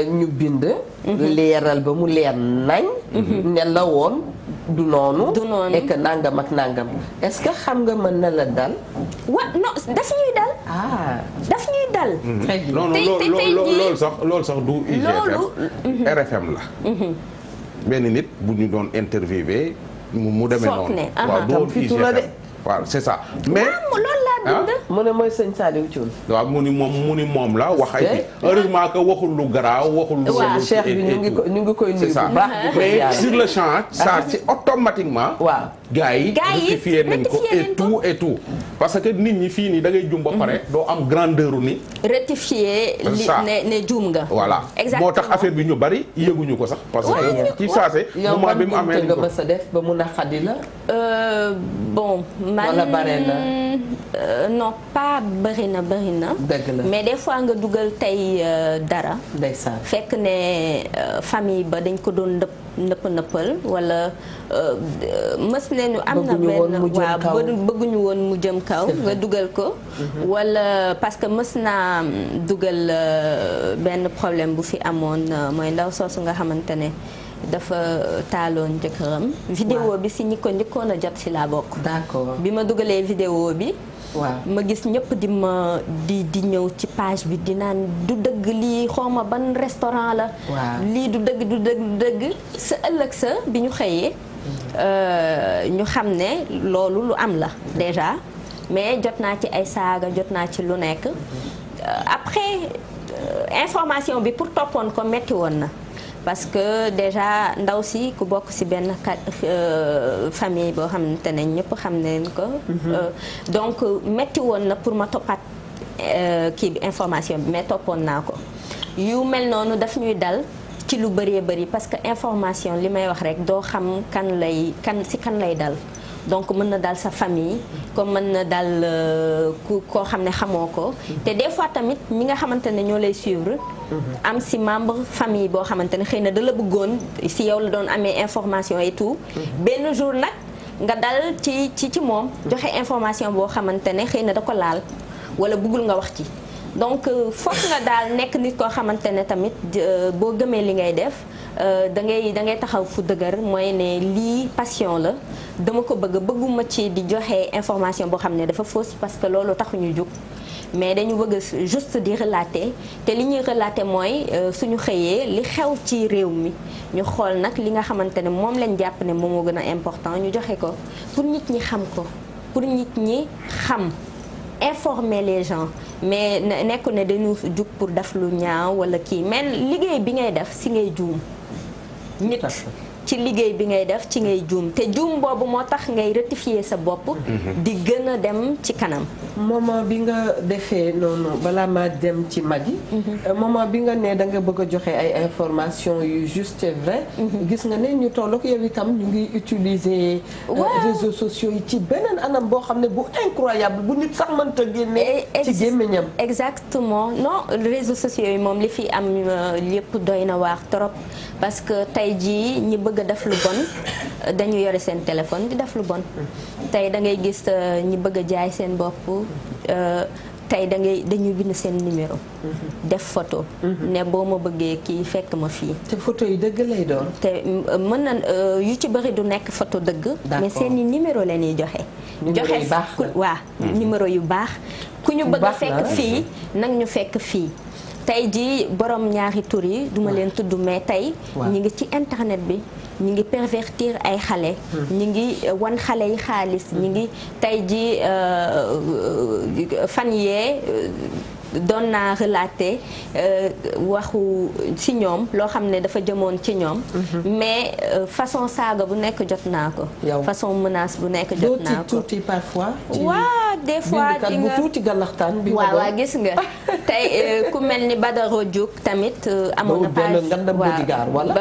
Speaker 1: ñu bind leeral ba mu leer nañ ne la woon du noonu et que nangam ak nangam est-ce que xam nga mën na la dal
Speaker 3: non daf ñuy dal daf ñuy dal
Speaker 2: non loolu sax du IGFM RFM la benn nit bu ñu doon interviewé mu demee noonu waaw doon IGFM waaw c'est ça mais
Speaker 3: loolu laa
Speaker 1: mu ne mooy sëñ Saliou Thioune.
Speaker 2: waaw mu ni moom la wax ay heureusement que waxul lu garaaw waxul lu.
Speaker 1: waaw Cheikh bi ñu ngi koy nuyu bu baax.
Speaker 2: mais sur le champ ça c'est automatiquement.
Speaker 1: waaw
Speaker 2: gars yi rectifié nañ ko et tout parce que nit ñi fii nii da ngay jum ba pare doo am grandeur ni.
Speaker 3: rectifié li ne juum nga.
Speaker 2: voilà moo tax affaire bi ñu bari yëguñu ko sax. parce que ci saase. moment bi mu amee
Speaker 1: yow man def ba mu naqadi la.
Speaker 3: bon man
Speaker 1: wala bare na.
Speaker 3: non pas bëri na.
Speaker 1: dëgg la
Speaker 3: mais des fois nga dugal tey dara.
Speaker 1: ndeysaan
Speaker 3: fekk ne famille ba dañ ko doon nëppal wala mës nañu am na benn waaw bëgguñu woon mu jëm kaw nga dugal ko. wala parce que mës naa dugal benn problème bu fi amoon mooy ndaw soosu nga xamante ne. dafa taaloon jëkkëram. vidéo bi si ñi ko njëkkoon a jot si laa bokk.
Speaker 1: d'accord
Speaker 3: bi ma dugalee vidéo bi.
Speaker 1: waaw
Speaker 3: ma gis ñëpp di ñëw ci page bi di naan du dëgg lii xawma ban restaurant la. lii du dëgg sa ëllëg sa bi ñu xëyee. ñu xam ne loolu lu am la déjà mais jot naa ci ay saaga jot naa ci lu nekk. après information bi pour toppoon ko metti woon na. parce que déjà ndaw si ku bokk ci benn famille boo xamante ne ñëpp xam nañ ko. donc metti woon na pour ma toppaat kii bi information bi mais toppoon naa ko. yu mel noonu daf ñuy dal ci lu bëree bëri parce que information li may wax rek doo xam kan lay dal. donc mën na dal sa famille comme mën na dal koo xam ne xamoo ko. te des fois tamit ñi nga xamante ne ñoo lay suivre. am si membre famille boo xamante ne xëy na da la bëggoon si yow la doon amee information et tout. benn jour nag nga dal ci moom. joxe information boo xamante ne xëy na da ko laal wala bëggul nga wax ci. donc foog nga daal nekk nit koo xamante ne tamit boo gëmee li ngay def da ngay taxaw fu dëgër mooy ne lii passion la dama ko bëgguma ci di joxe information boo xam ne dafa fausse parce que loolu taxuñu jóg. mais dañu bëgg juste di relater te li ñuy relater mooy suñu xëyee li xew ci réew mi ñu xool nag li nga xamante ne moom lañ jàpp ne moom moo gën a important ñu joxe ko pour nit ñi xam ko pour nit ñi xam informer les gens mais nekku ne dañu jug pour def lu ñaaw wala kii mais liggéey bi ngay def si ngay juum nit ci liggéey bi ngay def ci ngay juum te juum boobu moo tax ngay rectifier sa bopp di gën a dem ci kanam.
Speaker 1: moment bi nga defee noonu balaa ma dem ci mag yi. moment bi nga ne da nga bëgg a joxe ay information yu juste et vrai. gis nga ne ñu toll ak yow itam ñu ngi utiliser. réseaux sociaux yi ci beneen anam boo xam ne bu incroyable bu nit sax mënta génnee. ci gémmiñam
Speaker 3: exactement non réseaux sociaux yi moom li fi am yëpp doy na waar trop parce que tey jii ñi bëgg a def lu bon dañu yore seen téléphone di def lu bon tey da ngay gis ñi bëgg a jaay seen bopp tey dañuy bind seen numéro def photo ne boo ma bëggee kii fekk ma fii
Speaker 1: te photo yi dëgg lay doon
Speaker 3: te mën na yu ci bëri du nekk photo dëgg mais seeni numéro la ñuy joxe waa numéro yu baax ku ñu bëgg a fekk fii nag ñu fekk fii tey jii borom ñaari tur yi duma leen tudd mais tey ñi ngi ci internet bi ñi ngi pervertir ay xale ñi ngi wan xale yi xaalis ñi ngi tey jii fan yee doon naa relater waxu ci ñoom loo xam ne dafa jëmoon ci ñoom mais façon saaga bu nekk jot naa ko façon menace bu nekk jot naa ko
Speaker 1: tuuti parfois
Speaker 3: waaw des fois
Speaker 1: di nga tuuti galaxtaan bi
Speaker 3: waaw gis nga tey ku mel ni Badara Diouk tamit amoon na page
Speaker 1: wala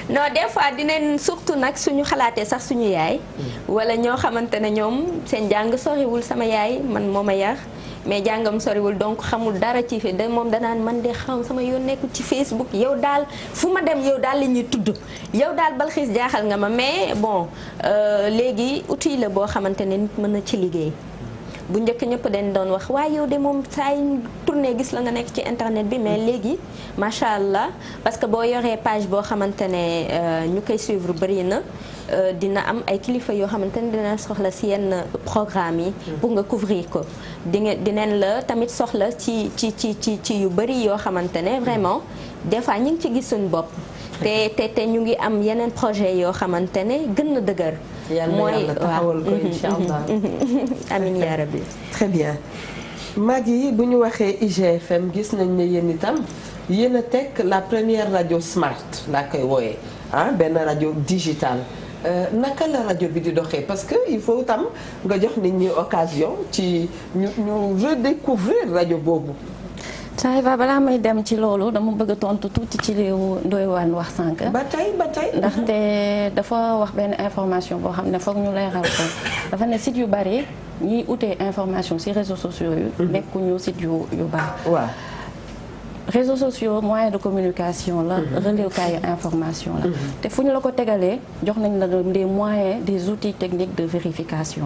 Speaker 3: non des fois dinañ surtout nag suñu xalaatee sax suñu yaay wala ñoo xamante ne ñoom seen jàng soriwul sama yaay man moo ma yar mais jàngam soriwul donc xamul dara ci fi moom danaan man de xam sama yoon nekkul ci Facebook yow daal fu ma dem yow daal la ñuy tudd yow daal Balxiis jaaxal nga ma mais bon léegi outil la boo xamante ne nit mën na ci liggéey bu njëkk ñëpp dañ doon wax waaye yow de moom saa yu tourné gis la nga nekk ci internet bi mais léegi macha allah parce que boo yoree page boo xamante ne ñu koy suivre bëri na dina am ay kilifa yoo xamante ne dina soxla si yenn programme yi pour nga couvrir ko dinañ la tamit soxla ci yu bëri yoo xamante ne vraiment des fois ñu ngi ci gis suñu bopp te ñu ngi am yeneen projet yoo xamante ne gën na dëgër.
Speaker 1: mooy yàlla taxawal ko incha allah.
Speaker 3: amiin yaa rabbi.
Speaker 1: très bien Maggy bu ñu waxee IGFM gis nañ ne yéen itam yéen a teg la première rajo smart laa koy wooyee benn rajo digital naka la rajo bi di doxee parce que il faut tam nga jox nit ñi occasion ci ñu redécouvrir rajo boobu.
Speaker 4: Taïba balaa may dem ci loolu dama bëgg a tontu tuuti ci li Ndoye Wane wax sànq.
Speaker 1: ba tey
Speaker 4: ndaxte dafa wax benn information boo xam ne foog ñu leeral ko dafa ne site yu bari ñiy utee information ci réseaux sociaux yu. nekkuñu site yu baax.
Speaker 1: waaw.
Speaker 4: réseaux sociaux moyen de communication la. relewukaayu information la. te fu ñu la ko tegalee jox nañ la des moyens des outils techniques de vérification.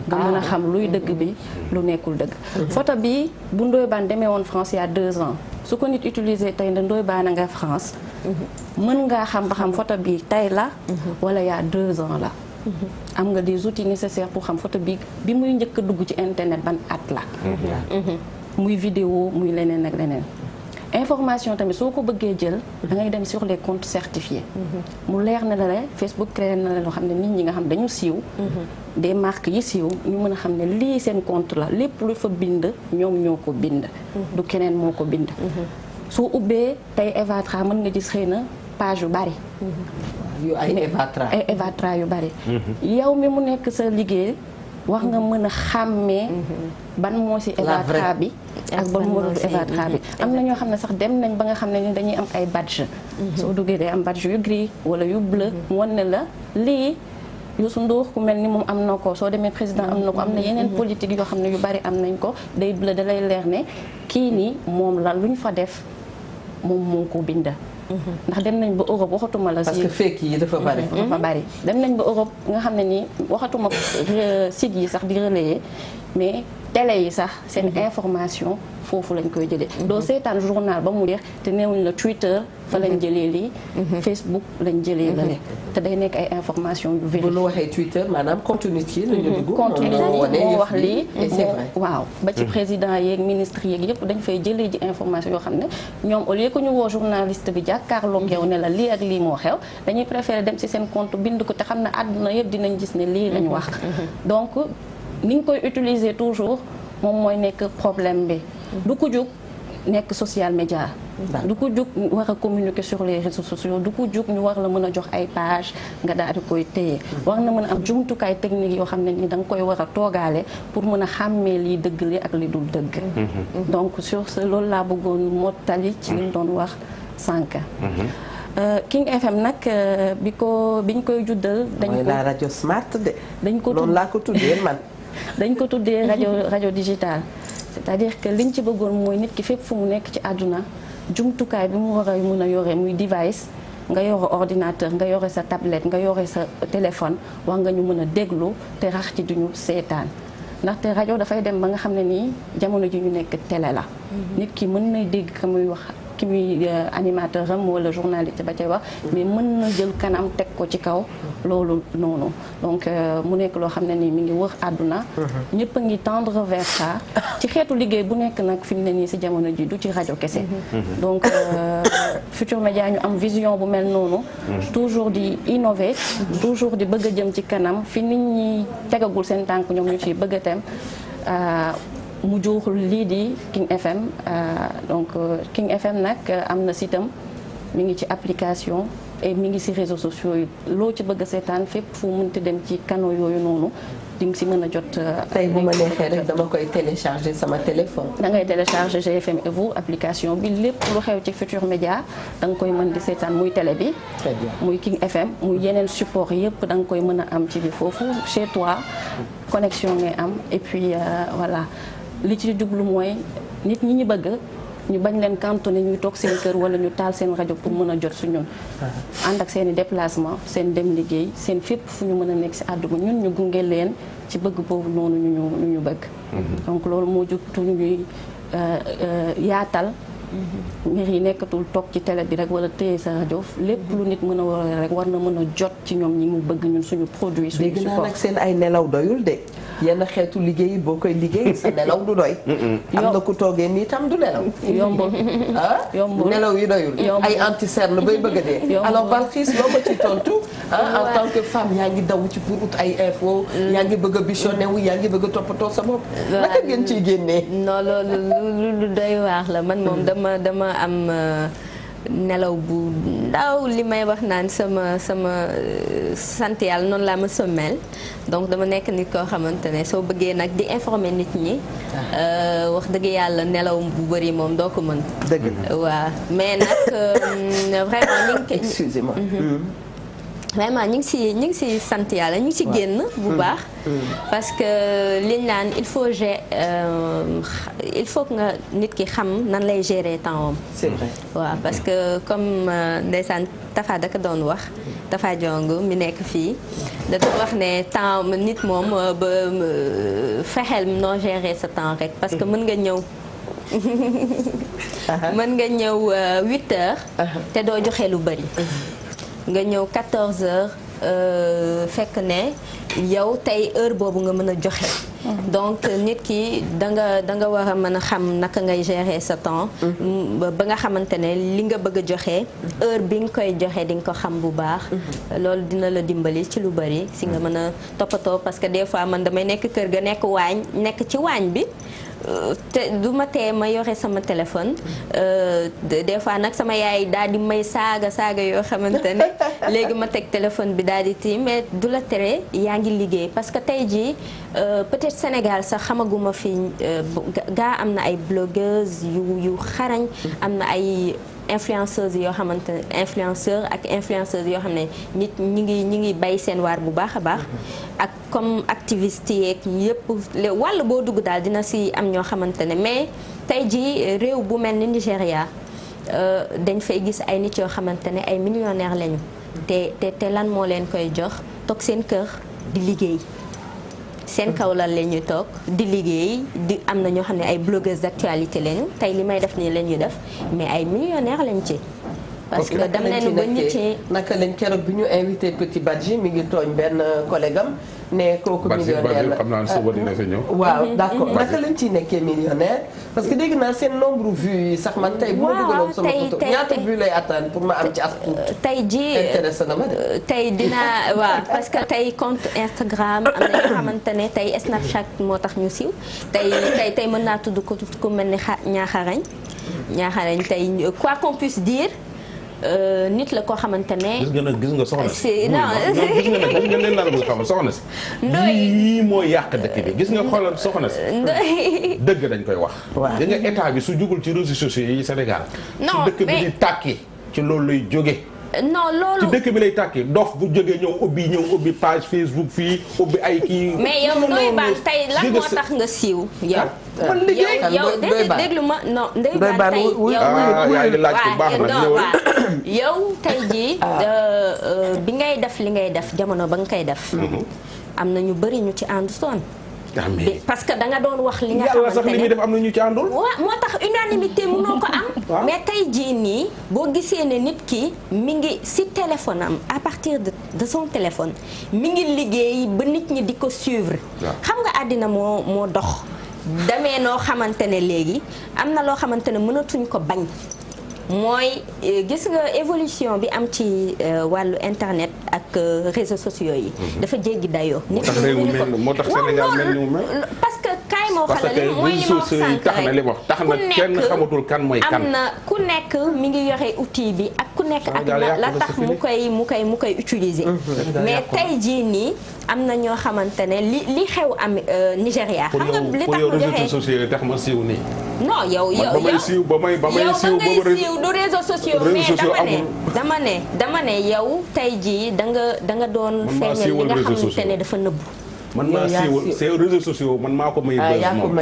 Speaker 4: nga mën a xam luy dëgg bi lu nekkul dëgg. photo bi bu Ndoye Bane demee woon France il y a 2 ans su ko nit utiliser tey ne Ndoye Bane nga France. mën ngaa xam ba xam photo bi tey la. wala il y a 2 ans la. am nga des outils nécessaires pour xam photo bi muy njëkk a dugg ci internet ban at la. muy vidéo muy leneen ak leneen. information tamit soo ko bëggee jël da ngay dem sur les comptes certifiés. mu leer na la Facebook créé na la loo xam ne nit ñi nga xam dañu siiw. des marques yi siiw ñu mën a xam ne lii seen compte la lépp lu fa bind ñoom ñoo ko bind. du keneen moo ko bind. soo ubbee tey Evatra mën nga gis xëy na page yu bari.
Speaker 1: yu ay Evatra
Speaker 4: yu bari. yow mi mu nekk sa liggéey. wax nga mën a xàmmee ban moo ci Evatra bi ak ban moo dul Evatra bi am na ñoo xam ne sax dem nañ ba nga xam ne ni dañuy am ay badge soo duggee day am badge yu gris wala yu bleu mu wan ne la lii Youssou Ndour ku mel ni moom am na ko soo demee président am na ko am na yeneen politique yoo xam ne yu bari am nañ ko day bleu da lay leer ne kii nii moom la lu ñu fa def moom moo ko binda ndax dem nañ ba Europe waxatuma la.
Speaker 1: parce que fake yi dafa bari.
Speaker 4: dafa bari dem nañ ba Europe nga xam ne nii waxatuma site yi sax di relayer mais télé yi sax seen information foofu lañ koy jëlee. doo seetaan journal ba mu jeex te neewuñ la Twitter fa lañ jëlee lii. Facebook lañ jëlee la te day nekk ay information yu vérifié.
Speaker 1: bu ñu waxee Twitter maanaam contenu ci la ñu dugg.
Speaker 4: contenu moo wax lii
Speaker 1: moo
Speaker 4: waaw ba ci président yeeg ministre yeeg yëpp dañ fay jëlee ji information yoo xam ne ñoom au lieu que ñu woo journaliste bi jàkkaarloog yow ne la lii ak lii moo xew dañuy préférer dem ci seen compte bind ko te xam ne àdduna yëpp dinañ gis ne lii lañ wax. donc ni nga koy utiliser toujours moom mooy nekk problème bi. du ko jóg nekk social média. du ko jóg war a communiquer sur les réseaux sociaux du ko jóg ñu war la mën a jox ay page nga daal di koy téye war na mën a am jumtukaay technique yoo xam ne ni da nga koy war a toogaale pour mën a xàmmee lii dëgg li ak li dul dëgg. donc sur ce loolu laa bëggoon mottali ci li ñu doon wax sànq. King FM nag biñ koy juddal. dañ ko
Speaker 1: la rajo smart de.
Speaker 4: dañ ko
Speaker 1: loolu laa ko tuddee man.
Speaker 4: dañ ko tuddee rajo digital. c'est-à-dire que liñ ci bëggoon mooy nit ki fépp fu mu nekk ci àdduna jumtukaay bi mu war a mën a yore muy device nga yore ordinateur nga yore sa tablette nga yore sa téléphone wax nga ñu mën a déglu te rax ci duñu seetaan ndaxte rajo dafay dem ba nga xam ne nii jamono ji ñu nekk télé la. nit ki mën na dégg ka muy wax ki muy animateur am wala journaliste ba cay wax mais mën na jël kanam teg ko ci kaw loolu noonu donc mu nekk loo xam ne nii mi ngi wër àdduna ñëpp a ngi tendre vers ça ci xeetu liggéey bu nekk nag fi mu ne nii si jamono ji du ci rajo kese donc Futurs Médias ñu am vision bu mel noonu toujours di innover toujours di bëgg a jëm ci kanam fi nit ñi tegagul seen tànk ñoom ñu ciy bëgg a tem mu jur lii di King FM donc King FM nag am na sitam mi ngi ci application et mi ngi ci réseaux sociaux yi loo ci bëgg a seetaan fépp fu mënti dem ci canaux yooyu noonu di nga ci mën a jot.
Speaker 1: tey bu ma neexee rek dama koy télécharger sama téléphone.
Speaker 4: da ngay télécharger GFM Evo application bi lépp lu xew ci Futurs Médias da nga koy mën di seetaan muy télé bi.
Speaker 1: très bien
Speaker 4: muy King FM muy yeneen support yëpp da nga koy mën a am ci bi foofu chez toi connexion ngay am et puis voilà. li ci jublu mooy nit ñi ñu bëgg ñu bañ leen cantonné ñuy toog seen kër wala ñu taal seen rajo pour mën a jot su ñun ànd ak seen i déplacement seen dem liggéey seen fépp fu ñu mën a nekk si àdduna ñun ñu gunge leen ci bëgg boobu noonu ñu bëgg donc loolu moo jug tu ñuy yaatal mbir yi nekkatul toog ci télé bi rek wala téye sa rajo lépp lu nit mën a war rek war na mën a jot ci ñoom ñi mu bëgg ñun suñu produit suñu support.
Speaker 1: dégg naa nag seen ay nelaw doyul de yenn xeetu liggéey boo koy liggéey sa nelaw du doy. am na ku toogee nii tam du nelaw.
Speaker 4: yombul yombul
Speaker 1: nelaw yi doyul. ay anti-cerne bay bëgg a dee. alors Balkhiss loo ko ci tontu. en tant que femme yaa ngi daw ci pour ut ay info. yaa ngi bëgg a bichonné wu yaa ngi bëgg a toppatoo sa bopp. naka ngeen ciy génnee.
Speaker 3: non loolu lu doy waax la man moom dama am nelaw bu ndaw li may wax naan sama sant yàlla noonu laa ma sommel donc dama nekk nit koo xamante ne soo bëggee nag di informer nit ñi wax dëgg yàlla nelaw bu bëri moom doo ko mën.
Speaker 1: dëgg la
Speaker 3: waaw mais nag vraiment ñu ngi.
Speaker 1: excusez-moi.
Speaker 3: vraiment ñu ngi si sant yàlla ñu ngi si génn bu baax parce que liñ naan il faut que nga nit ki xam nan lay gérer temps am.
Speaker 1: c'est vrai.
Speaker 3: waaw parce que comme ndeysaan Tafa daka doon wax Tafa Jong mi nekk fii da doon wax ne temps nit moom ba fexeel noo gérer sa temps rek parce que mën nga ñëw mën nga ñëw 8 heures te doo joxe lu bari. nga ñëw 14 heures fekk ne yow tey heure boobu nga mën a joxe. donc nit ki da nga war a mën a xam naka ngay gérer sa temps. ba nga xamante ne li nga bëgg a joxe heure bi nga koy joxe di nga ko xam bu baax. loolu dina la dimbali ci lu bari si nga mën a toppatoo parce que des fois man damay nekk kër ga nekk ci waañ bi. te du ma tee ma yore sama téléphone des fois nag sama yaay daal di may saaga yoo xamante ne léegi ma teg téléphone bi daal di tii mais du la tere yaa ngi liggéey parce que tey jii peut-être Sénégal sax xamaguma fi gaa am na ay blogueuses yu xarañ am na ay influenceurs yoo xamante ne influenceuses yoo xam ne nit ñi ngi bay seen waar bu baax a baax ak comme activiste yeeg yëpp wàll boo dugg daal dina si am ñoo xamante ne mais tey jii réew bu mel ni Nigéria dañ fay gis ay nit yoo xamante ne ay millionnaires lañu te lan moo leen koy jox toog seen kër di liggéey seen kaw lan la ñuy toog di liggéey di am na ñoo xam ne ay blogueuses d'actualité lañu tey li may def nii la ñuy def mais ay millionnaires lañ ci. parce que dem nañu ba nit ci
Speaker 1: naka lañ keroog bi ñu invité Petit Badji mi ngi tooñ benn collègue am ne kooku millionnaire la
Speaker 2: xam naa suba dina fi ñëw.
Speaker 1: waaw d'accord naka lañ ciy nekkee millionnaire parce que dégg naa seen nombre vues yi sax man tey bu ma dugaloon sama photo ñaata vues lay atteindre pour ma am ci as tuut.
Speaker 3: tey jii
Speaker 1: intéressé na ma de.
Speaker 3: tey dinaa waaw parce que tey compte Instagram am na ñoo xamante ne tey Snapchat moo tax ñu siiw tey mën naa tudd ku mel ni ñaaxarañ tey quoi qu'on puisse dire. nit la koo xamante ne.
Speaker 2: gis nga soxna si.
Speaker 3: non
Speaker 2: gis nga leen la bëgg xam soxna si. yii mooy yàq dëkk bi gis nga xoolal soxna si. dëgg dañ koy wax. waaw gis nga état bi su jugul ci réseaux sociaux yi Sénégal.
Speaker 3: non
Speaker 2: su dëkk bi di tàkki ci loolu lay jóge.
Speaker 3: non loolu
Speaker 2: ci dëkk bi lay tàkki dof bu jógee ñëw ubbi page Facebook fii ubbi ay kii.
Speaker 3: mais yow Ndoye Bane tey lan moo tax nga siiw yow.
Speaker 1: man liggéey
Speaker 3: yow déglu ma non Ndoye Bane tey
Speaker 2: yaa ngi laaj bu baax nag
Speaker 3: yow tey jii bi ngay def li ngay def jamono ba nga koy def. am na ñu bëri ñu ci àndutoon. parce que da nga doon wax li nga xamante ne
Speaker 2: yàlla sax li muy def am na ñu ci àndul.
Speaker 3: waaw moo tax unanimité mënoo ko am. mais tey jii nii boo gisee ne nit ki mi ngi si téléphone am à partir de son téléphone mi ngi liggéey ba nit ñi di ko suivre. xam nga àddina moo dox. demee noo xamante ne léegi am na loo xamante ne mënatuñ ko bañ. mooy gis nga évolution bi am ci wàllu internet ak réseaux sociaux yi. dafa jéggi dayoo.
Speaker 2: moo tax réew mi mel moo tax Sénégal mel ni mu mel.
Speaker 3: parce que kaay moo xala li mooy li ma wax sànq
Speaker 2: tax na li wax tax na kenn xamatul kan mooy kan.
Speaker 3: am na ku nekk mi ngi yore outil bi ak ku nekk ak la tax mu koy utiliser. mais tey jii nii am na ñoo xamante ne li xew am Nigéria. xam nga li tax mu joxe
Speaker 2: réseaux sociaux yi tax ma siiw nii.
Speaker 3: non yow
Speaker 2: ba may siiw
Speaker 3: siiw du réseaux sociaux mais dama ne yow tey jii da nga doon feeñal li nga xamante ne dafa nëbbu
Speaker 2: man maa siiwal c'est réseaux sociaux man maa ko may buzz moom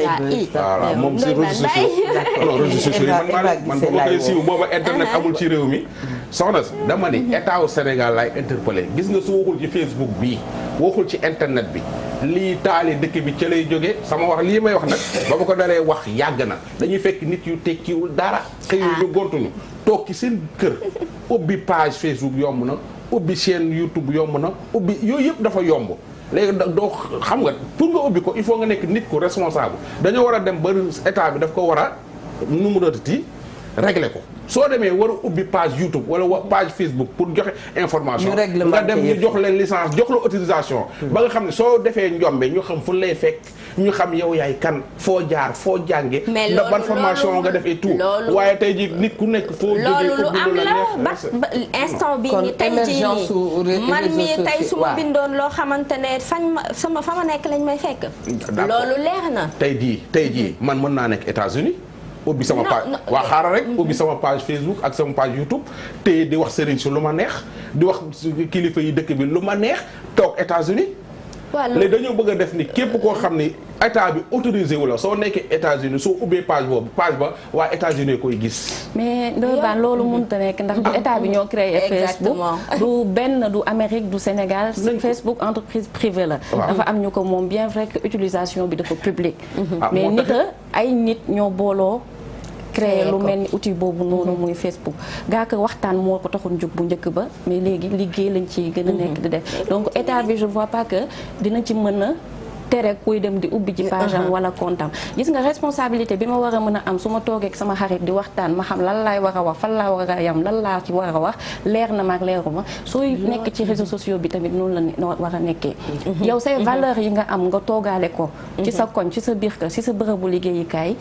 Speaker 2: voilà moom si réseaux sociaux non réseaux sociaux yi man ba ma koy siiw booba internet amul ci réew mi soxna si dama ni état au Sénégal laay interpellé gis nga su waxul ci Facebook bii waxul ci internet bi lii taali dëkk bi ca lay jógee sama wax lii may wax nag ba ma ko daree wax yàgg na dañuy fekk nit yu tekkiwul dara xëyu ñu gontuñu toog ci seen kër ubbi page Facebook yomb na ubbi chaîne YouTube yomb na ubbi yooyu yëpp dafa yomb léegi doo xam nga pour nga ubbi ko il faut nga nekk nit ku responsable dañoo war a dem ba état bi daf ko war a nu mu dootati régler ko soo demee war a ubbi page YouTube wala page Facebook pour joxe information nga dem ñu jox leen licence jox la autorisation ba nga xam ne soo defee njombe ñu xam fu lay fekk ñu xam yow yaay kan foo jaar foo jànge ndax ban formation nga def et tout waaye tey ji nit ku nekk foo jógee
Speaker 3: loolu lu am la ba instant bi ni tey ji nii man mi tey su ma bindoon loo xamante ne fa ma nekk lañ may fekk loolu leer na
Speaker 2: tey jii man mën naa nekk États-Unis ubbi sama page waa xaaral rek ubbi sama page Facebook ak sama page YouTube te di wax sëriñ si lu ma neex di wax kilifa yi dëkk bi lu ma neex toog États-Unis léegi dañoo bëgg a def ni képp koo xam ni état bi autorisé wu la soo nekkee États-Unis soo ubbee page boobu page ba waa États-Unis koy gis.
Speaker 4: mais Ndoye Bane loolu mënut a nekk ndax du état bi ñoo créé Facebook du benn du Amérique du Sénégal Facebook entreprise privée la. dafa am ñu ko moom bien vrai que utilisation bi dafa publique. mais nit ay nit ñoo booloo. créé lu mel ni outil boobu noonu muy Facebook gaa ko waxtaan moo ko taxoon jóg bu njëkk ba mais léegi liggéey lañ ci gën a nekk di def donc état bi je vois pas que dina ci mën a tere kuy dem di ubbi ci page am wala compte am gis nga responsabilité bi ma war a mën a am su ma toogee ak sama xarit di waxtaan ma xam lan laay war a wax fan laa war a yam lan laa ci war a wax leer na ma ak leeru ma sooy nekk ci réseaux sociaux bi tamit noonu la war a nekkee yow say valeurs yi nga am nga toogaale ko ci sa koñ ci sa biir kër ci sa bërëbu liggéeyukaay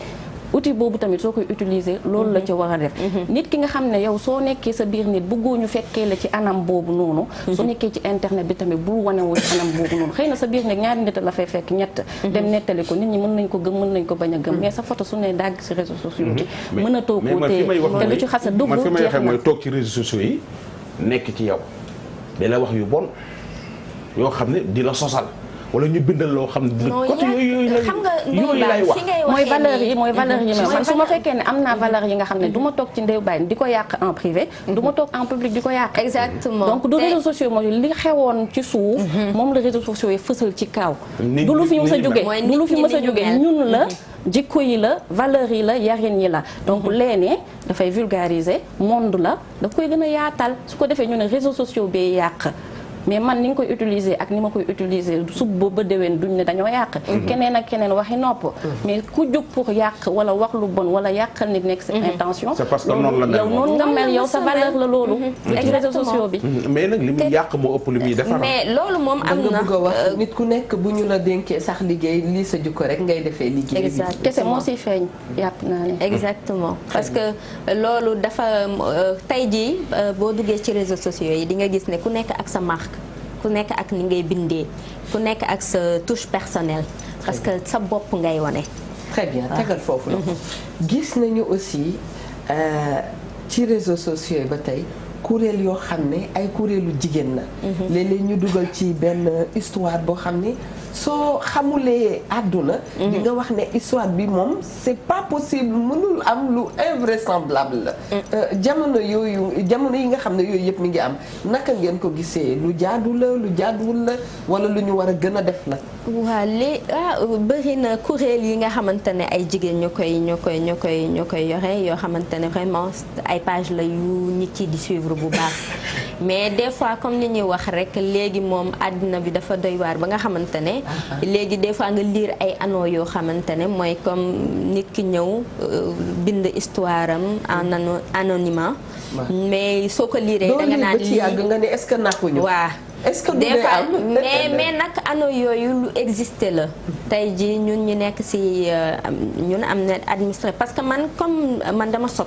Speaker 4: outil boobu tamit soo koy utiliser loolu la ci war a def nit ki nga xam ne yow soo nekkee sa biir nit bëggoo ñu fekkee la ci anam boobu noonu soo nekkee ci internet bi tamit bul wanewu ci anam boobu noonu xëy na sa biir nit ñaari nit la fay fekk ñett dem nettali ko nit ñi mën nañ ko gëm mën nañ ko bañ a gëm mais sa photo su ne dagg ci réseaux sociaux yi mën a toog koo téye te lu ci xas a dugg
Speaker 2: man fi may waxee mooy toog ci réseaux sociaux yi nekk ci yow di la wax yu bon yoo xam ne di la sosal wala ñu bindal loo xam ne côté yooyu lay wax
Speaker 4: mooy valeur yi man su ma fekkee ne am naa valeur yi nga xam ne du ma toog ci Ndoye Bane di ko yàq en privé du ma toog en public di ko yàq
Speaker 3: exactement
Speaker 4: donc du réseaux sociaux mooy li xewoon ci suuf moom la réseaux sociaux yi fësal ci kaw du lu fi mës a jóge ñun la jikko yi la valeur yi la yarin yi la donc léegi dafay vulgariser monde la daf koy gën a yaatal su ko defee ñu ne réseaux sociaux bee yàq mais man ni nga koy utiliser ak ni ma koy utiliser sub ba déwén duñ ne dañoo yàq keneen ak keneen waxi nopp mais ku jóg pour yàq wala wax lu bon wala yàqal nit nekk sa intention
Speaker 2: c'est parce que noonu la mel
Speaker 4: yow noonu nga mel yow sa valeur la loolu ci réseaux sociaux bi
Speaker 2: mais nag li muy yàq moo ëpp li muy defar
Speaker 3: mais loolu moom am na
Speaker 1: bëgg a wax nit ku nekk bu ñu la dénkee sax liggéey lii sa jukko rek ngay defee liggéey
Speaker 3: exactement
Speaker 4: kese moo siy feeñ yàpp naa ne
Speaker 3: exactement parce que loolu dafa tey jii boo duggee ci réseaux sociaux yi di nga gis ne ku nekk ak sa marque ku nekk ak ni ngay bindee ku nekk ak sa touche personnelle parce que sa bopp ngay wane.
Speaker 1: très bien tegal foofu la gis nañu aussi ci réseaux sociaux yi ba tey kuréel yoo xam ne ay kuréelu jigéen la léeg-léeg ñu dugal ci benn histoire boo xam ne soo xamulee àdduna di nga wax ne histoire bi moom c'est pas possible mënul am lu invraisemblable la jamono yi nga xam ne yooyu yëpp mi ngi am naka ngeen ko gisee lu jaadu la lu jaaduwul la wala lu ñu war a gën a def la
Speaker 3: waaw bëri na kuréel yi nga xamante ne ay jigéen ñoo koy yore yoo xamante ne vraiment ay page la yu nit yi di suivre bu baax mais des fois comme ni ñuy wax rek léegi moom àddina bi dafa doy waar ba nga xamante ne léegi des fois nga lire ay anneaux yoo xamante ne mooy comme nit ki ñëw bind histoire am en anonymat mais soo ko liree da nga naan lii
Speaker 1: yàgg nga ne est-ce que naxuñu
Speaker 3: waa
Speaker 1: est-ce que
Speaker 3: des fois mais nag anneaux yooyu lu existé la tey jii ñun ñu nekk ci ñun am na administré parce que man comme man dama sot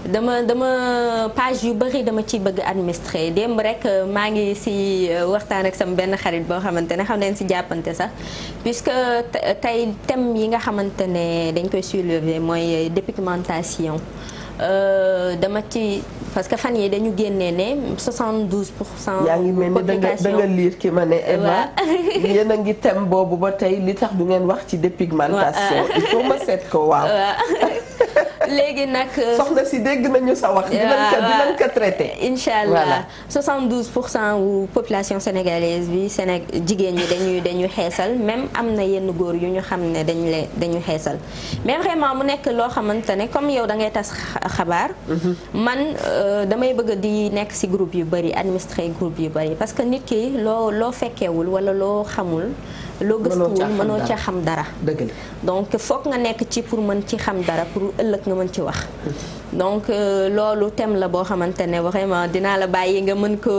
Speaker 3: dama page yu bëri dama ciy bëgg administrer démb rek maa ngi ci waxtaan ak sama benn xarit boo xamante ne xam nañ ci jàppante sax puisque tey thème yi nga xamante ne dañ koy soulever mooy dépigmentation dama ci parce que fan yi dañu génnee ne 72%.
Speaker 1: yaa ngi mel ni da nga liir ki ma ne Eva. yéen a ngi thème boobu ba tey li tax du ngeen wax ci dépigmentation. il faut ma seet ko waaw.
Speaker 3: léegi nag.
Speaker 1: soxna si dégg nañu sa wax. dinañ ko traité.
Speaker 3: incha allah 72% wu population sénégalaise bi jigéen ñi dañuy xeesal même am na yenn góor yu ñu xam ne dañu xeesal mais vraiment mu nekk loo xamante ne comme yow da ngay tas xabaar. man damay bëgg di nekk ci groupe yu bari administrer groupe yu bari parce que nit ki loo fekkeewul walla loo xamul. loo gëstuwul mënoo ca xam dara.
Speaker 1: dëgg la
Speaker 3: donc foog nga nekk ci pour mën ci xam dara pour ëllëg nga mën ci wax. donc loolu thème la boo xamante ne vraiment dinaa la bàyyi nga mën ko.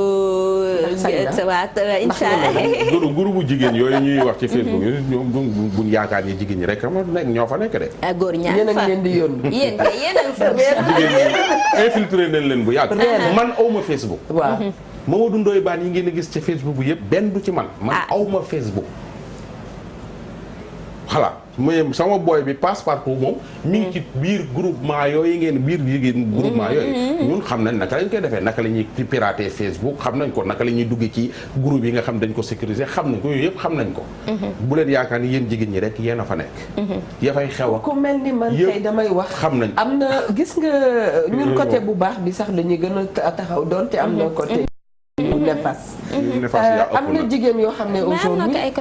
Speaker 3: waat incha allah.
Speaker 2: groupe bu jigéen yooyu ñuy wax ci Facebook yi ñoom buñ yaakaar ni jigéen ñi rek xam nga ñoo fa nekk de.
Speaker 3: góor ñaar fa
Speaker 1: yéen a ngi leen di yónni.
Speaker 3: yéen a ngi fa.
Speaker 2: jigéen ñi infiltré nañ leen bu yàgg. man awma Facebook.
Speaker 1: waaw
Speaker 2: Mamadou Ndoye Bane yi ngeen a gis ci Facebook bu yëpp benn du ci man. man awma Facebook. voilà mooy sama boy bi passe partout moom mi ngi ci biir groupement yooyu ngeen biir jigéen groupement yooyu ñun xam nañ naka lañ koy defee naka la ñuy pirater Facebook xam nañ ko naka la ñuy duggee ci groupe yi nga xam dañ ko sécuriser xam nañ ko yooyu yëpp xam nañ ko bu leen yaakaar ni yéen jigéen ñi rek yéen a fa nekk ya fay xew ak
Speaker 1: ku mel ni man tey damay wax
Speaker 2: xam nañ
Speaker 1: am na gis nga ñun côté bu baax bi sax la ñuy gën a taxaw doonte am na côté am na jigéen yoo xam ne aujourd'hui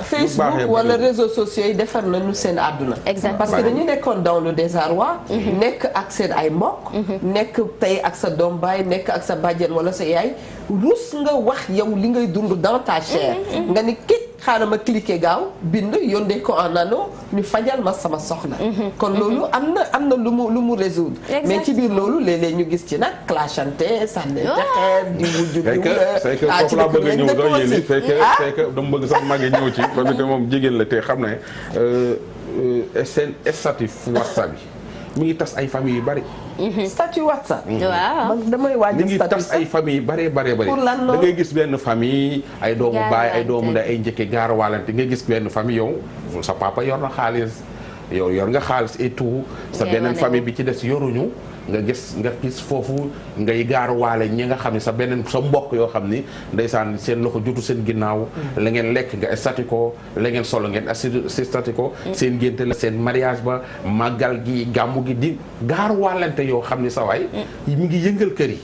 Speaker 1: Facebook wala réseaux sociaux yi defar nañu seen àdduna parce que dañu nekkoon dans le désarroi nekk ak seen ay mbokk nekk tey ak sa doom baay nekk ak sa bàjjen wala sa yaay rus nga wax yow li ngay dund dans ta chair nga ni kit xaaral ma cliquer gaaw bind yónnee ko en anneau ñu fajal ma sama soxla kon loolu am na lu mu résoudre mais ci biir loolu léeg-léeg ñu gis ci nag clashante sànni jaxeer di wujju
Speaker 2: c'est que foofu laa bëgg a ñëw doo yéen it c'est que dama bëgg sax màggee ñëw ci parce que moom jigéen la te xam ne seen statut WhatsApp yi mi ngi tas ay famille yu bari
Speaker 1: statut WhatsApp
Speaker 3: waaw
Speaker 1: man damay waaj
Speaker 2: mi ngi tas ay famille yu bari da ngay gis benn famille ay doomu baay ay doomu ndey ay njëkke gaar waalante nga gis benn famille yow sa papa yor na xaalis yow yor nga xaalis et tout sa beneen famille bi ci des yoruñu nga gis foofu ngay gaar waale ñi nga xam ne sa mbokk yoo xam ni ndeysaan seen loxo jotu seen ginnaaw la ngeen lekk nga stati ko la ngeen solo ngeen stati ko seen ngénte la seen mariage ba màggal gi gàmmu gi di gaar waalante yoo xam ni sa waay mi ngi yëngal kër yi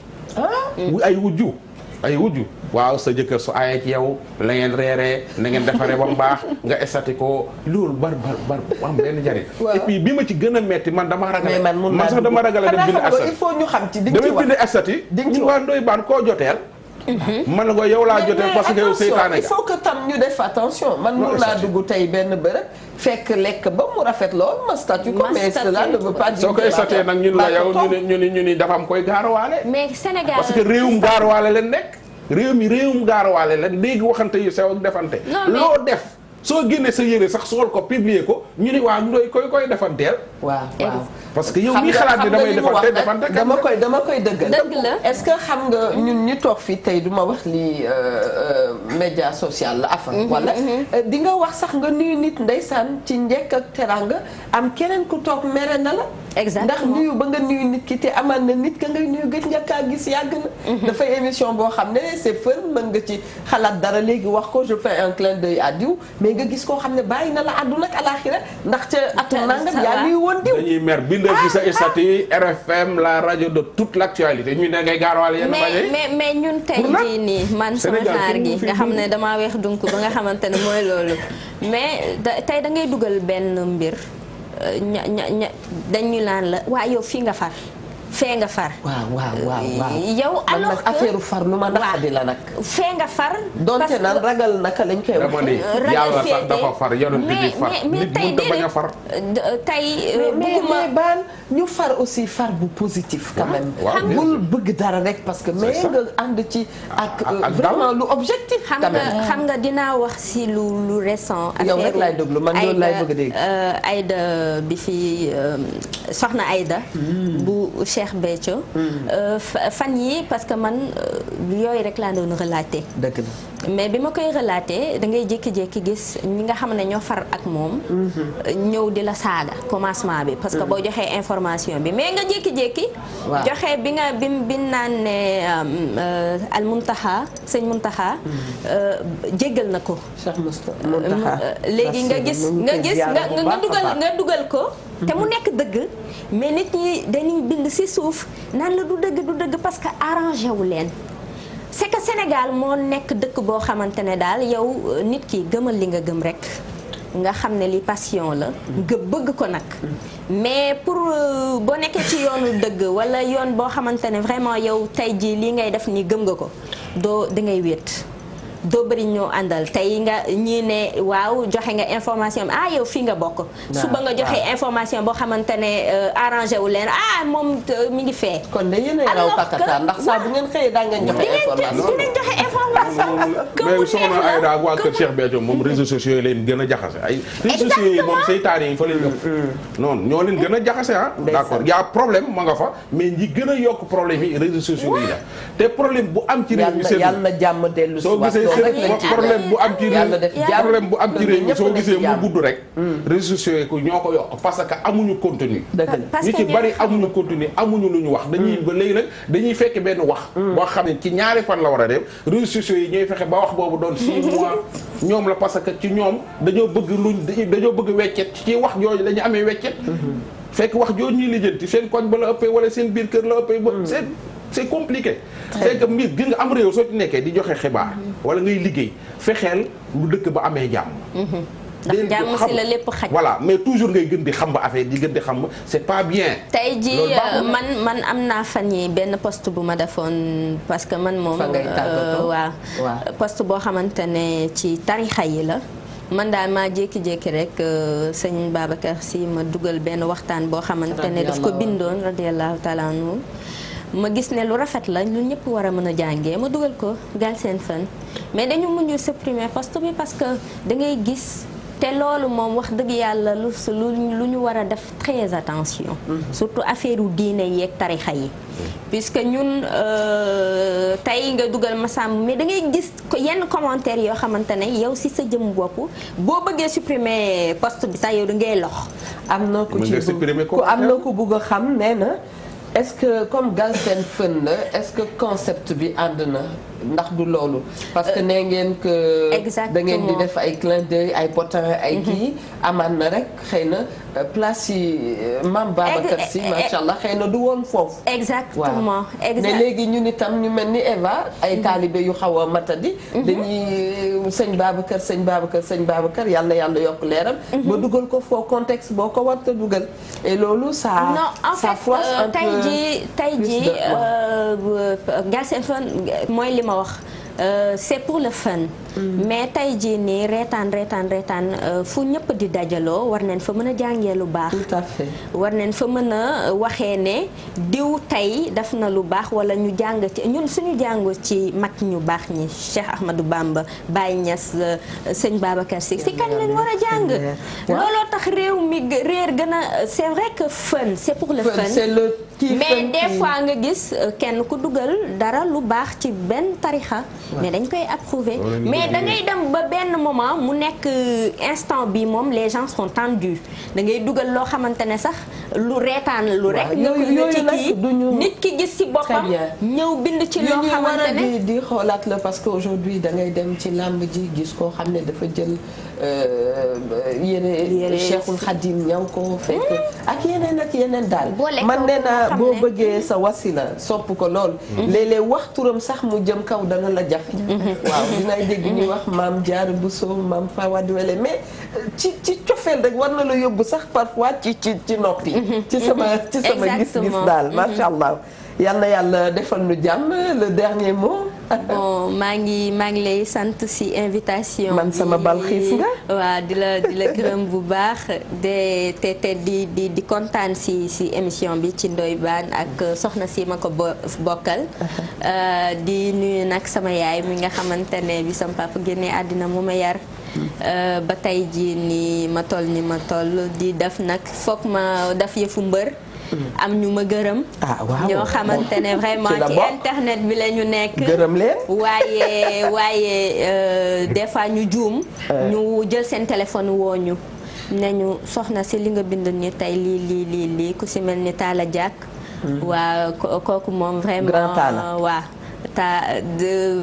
Speaker 2: ay wujju waaw sa jëkkër su aayee ci yow la ngeen reeree na ngeen defaree ba mu baax nga estati ko loolu bar am benn njariñ et puis bi ma ci gën a metti man dama ragal man sax dama ragal a dem bind estati
Speaker 1: il faut ñu xam ci
Speaker 2: damay bind estati ñun waa Ndoye Bane koo joteel man la ko yow laa joteel parce que yow seytaane
Speaker 1: il faut que tam ñu def attention man mun naa dugg tey benn bërëb fekk lekk ba mu rafet lool ma statut ko mais cela ne veut pas dire
Speaker 2: soo ko statut nag ñun la yow ñu ni dafa am koy gaarawaale
Speaker 3: mais Sénégal
Speaker 2: parce que réewum gaarawaale leen nekk réewum gaarawaale leen léegi waxante yu sew ak defante loo def soo génnee sa yére sax sool ko publier ko ñu ni waa Ndoye koy defanteel
Speaker 1: waaw
Speaker 2: parce que yow mii xalaat ni damay defante
Speaker 1: dama koy dëggal est-ce que xam nga ñun ñi toog fii tey du ma wax li média social la afa wala di nga wax sax nga nuyu nit ndeysaan ci njekk ak teranga am keneen ku toog mere na la ndax nuyu ba nga nuyu nit ki te amaan na nit ka ngay nuyu gëj nga kaa gis yàgg na dafay émission boo xam ne c'est fun mën nga ci xalaat dara léegi wax ko je fais un clin d'œil à diw mais nga gis koo xam ne bàyyi na la àdduna ak alaaxira ndax ca atum nangam yaa nuyu woon diw
Speaker 2: dañuy mer bindal ci sa statut RFM la radio de toute l'actualité ñu ne ngay gaarwaale yenn
Speaker 3: mais ñun tey jii nii man sama genre gi nga xam ne damaa weex donc ba nga xamante ne mooy loolu mais tey da ngay dugal benn mbir dañu naan la waa yow fii nga far fee nga far.
Speaker 1: waaw
Speaker 3: yow alors que
Speaker 1: affaire far lu ma naqadi la nag.
Speaker 3: fee nga far.
Speaker 1: donte naan ragal naka lañ koy wax.
Speaker 2: yàlla sax dafa far yonent bi far nit mënut a bañ a far.
Speaker 3: tey
Speaker 1: mais baan ñu far aussi far bu positif quand même. bul bëgg dara rek parce que mais nga ànd ci ak vraiment lu objectif. quand même
Speaker 3: xam nga dinaa wax si lu récent.
Speaker 1: yow rek laay déglu man loolu laay bëgg a dégg.
Speaker 3: Aïda bi fi soxna Aïda bu Cheikh Béthio. fan yi parce que man yooyu rek laa doon relater.
Speaker 1: dëgg la.
Speaker 3: mais bi ma koy relater da ngay jékki-jékki gis ñi nga xam ne ñoo far ak moom. ñëw di la saaga commencement bi. parce que boo joxee information bi mais nga jékki-jékki. joxe bi naan ne al Muntaxa sëñ Muntaxa jéggal na ko.
Speaker 1: Cheikh Muntaxa
Speaker 3: léegi nga dugal ko. te mu nekk dëgg mais nit ñi dañuy bind ci suuf naan la du dëgg parce que arrangé wu leen. c'est que Sénégal moo nekk dëkk boo xamante ne daal yow nit ki gëmal li nga gëm rek nga xam ne li passion la nga bëgg ko nag mais pour boo nekkee ci yoonu dëgg walla yoon boo xamante ne vraiment yow tey jii lii ngay def ni gëm nga ko da ngay wéet doo bëri ñoo àndal tey nga ñii ne waaw joxe nga information yow fii nga bokk suba nga joxe information boo xamante ne arrangé wu leen moom mi ngi fee
Speaker 1: kon de yéen a raw kakataar ndax saa bu ngeen xëyee daa ngeen joxe information
Speaker 3: dinañ joxe information
Speaker 2: mais soxna Aïda ak waa kër Cheikh Béthio moom réseaux sociaux yi leen gën a jaxase ay réseaux sociaux yi moom seytaane yi fa leen yokk noonu ñoo leen gën a jaxase d'accord y a problème ma nga fa mais ñi gën a yokk problème yi réseaux sociaux yi la te problème bu am ci réew mi
Speaker 1: yàlla na jàmm dellu si
Speaker 2: problème bu am ci réew mi soo gisee mu gudd rek réseaux sociaux yi ñoo ko yokk parce que amuñu contenu ñu ci bari amuñu contenu amuñu lu ñu wax dañuy ba léegi nag dañuy fekk benn wax boo xam ne ci ñaari fan la war a dem réseaux sociaux yi ñooy fexe ba wax boobu doon 6 mois ñoom la parce que ci ñoom dañoo bëgg weccet ci wax jooju dañu amee weccet fekk wax jooju ñuy lijjanti seen koñ ba la ëppee wala seen biir kër la ëppee ba c'est compliqué c'est que mbir gi nga am réew soo ci nekkee di joxe xibaar wala ngay liggéey fexeel lu dëkk ba amee jàmm
Speaker 3: ndax jàmm si la lépp xaj
Speaker 2: voilà mais toujours ngay gën di xam ba affaire di gën di xam ba c'est pas bien
Speaker 3: tey ji man am naa fan yi benn poste bu ma defoon parce que man moom waaw poste boo xamante ne ci tarixa yi la man daal maa jékki-jékki rek sëñ Babacar Sy ma dugal benn waxtaan boo xamante ne daf ko bindoon radiyallahu taala anhu ma gis ne lu rafet la lu ñëpp war a mën a jàngee ma dugal ko Galsen Fun mais dañu mujj supprimer poste bi parce que da ngay gis te loolu moom wax dëgg yàlla lu ñu war a def très attention surtout affaire u diine yeeg tarixa yi puisque ñun tey nga dugal ma sàmm mais da ngay gis yenn commentaires yoo xamante ne yow si sa jëm bopp boo bëggee supprimer poste bi sax yow da ngay lox
Speaker 1: am na ku bugg a xam nee na est-ce que comme Galsen Fun la est-ce que concept bi ànd na ndax du loolu parce que nee ngeen que da ngeen di def ay clin d'œil ay potin ay kii amaan na rek xëy na place yi Mame Babacar Sy macha allah xëy na du woon foofu
Speaker 3: exactement
Speaker 1: ne léegi ñun itam ñu mel ni Eva ay taalibe yu xaw a matadi dañuy sëñ Babacar yàlla yàlla yokk leeram ba dugal ko foo contexte boo ko warta dugal et loolu ça froisse un peu
Speaker 3: tey jii Galsen Fun mooy li ma wax c'est pour le fun mais tey jii nii reetaan fu ñëpp di dajaloo war nañ fa mën a jàngee lu baax
Speaker 1: tout à fait
Speaker 3: war nañ fa mën a waxee ne diw tey def na lu baax wala ñu jàng ci ñun suñu jàngu ci mag ñu baax ñi Cheikh Ahmadou Bamba Baye Niass sëñ Babacar Sy si kan lañ war a jàng looloo tax réew mi réer gën a c'est vrai que fun c'est pour le fun mais des fois nga gis kenn ku dugal dara lu baax ci benn tarixa mais dañ koy approuver mais da ngay dem ba benn moment mu nekk instant bi moom les gens sont tendus da ngay dugal loo xamante ne sax lu reetaan lu rek nga ci kii nit ki gis ci boppam ñëw bind ci loo xamante ne
Speaker 1: di xoolaat la parce que aujourd'hui da ngay dem ci làmb ji gis koo xam ne dafa jël yére Cheikhul Khadim ñaw ko fekk ak yeneen daal man nee naa boo bëggee sa wasila sopp ko lool léeg-léeg wax turam sax mu jëm kaw dana la jafe waaw dinay dégg ñuy wax maam Diarra Bousso maam Fawad Wele mais ci cofeel rek war na la yóbbu sax parfois ci noppi ci sama gis-gis daal macha allah yal na yàlla defal nu jàmm le dernier mot.
Speaker 3: bon maa ngi lay sant ci invitation.
Speaker 1: man sama bal xiis nga.
Speaker 3: waaw di la gërëm bu baax te di kontaan ci émission bi ci Ndoye Bane ak soxna si ma ko bokkal. di nuyu nag sama yaay mi nga xamante ne bi sama papa génnee àddina mu ma yar. ba tey jii ni ma toll di def nag foog ma def yëfu mbër. am ñu ma gërëm. ñoo xamante ne vraiment ci internet bi la ñu nekk.
Speaker 1: gërëm leen.
Speaker 3: waaye des fois ñu juum. ñu jël seen téléphone woo ñu. ne ñu soxna si li nga bind ni tey lii ku si mel ni Talla Diack. waa kooku moom vraiment waa.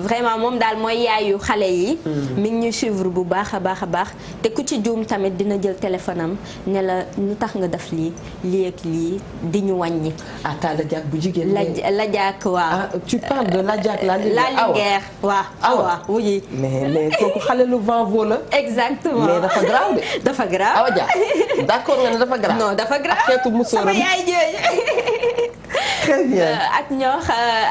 Speaker 3: vraiment moom daal mooy yaayu xale yi. mi ngi ñuy suivre bu baax a baax te ku ci juum tamit dina jël téléphone am ne la ñu tax nga def lii ak lii di ñu wàññi.
Speaker 1: ah Talla Diack bu jigéen
Speaker 3: la Diack waaw.
Speaker 1: ah tu parles de la Diack la
Speaker 3: Linguère waaw. Awa oui.
Speaker 1: mais kooku xale lu vent vaut la.
Speaker 3: exactement
Speaker 1: mais dafa grave de.
Speaker 3: dafa grave
Speaker 1: Awa Diack d'accord nga ne dafa grave.
Speaker 3: non dafa grave
Speaker 1: ak xeetu musóoram
Speaker 3: sama yaay jooju.
Speaker 1: très bien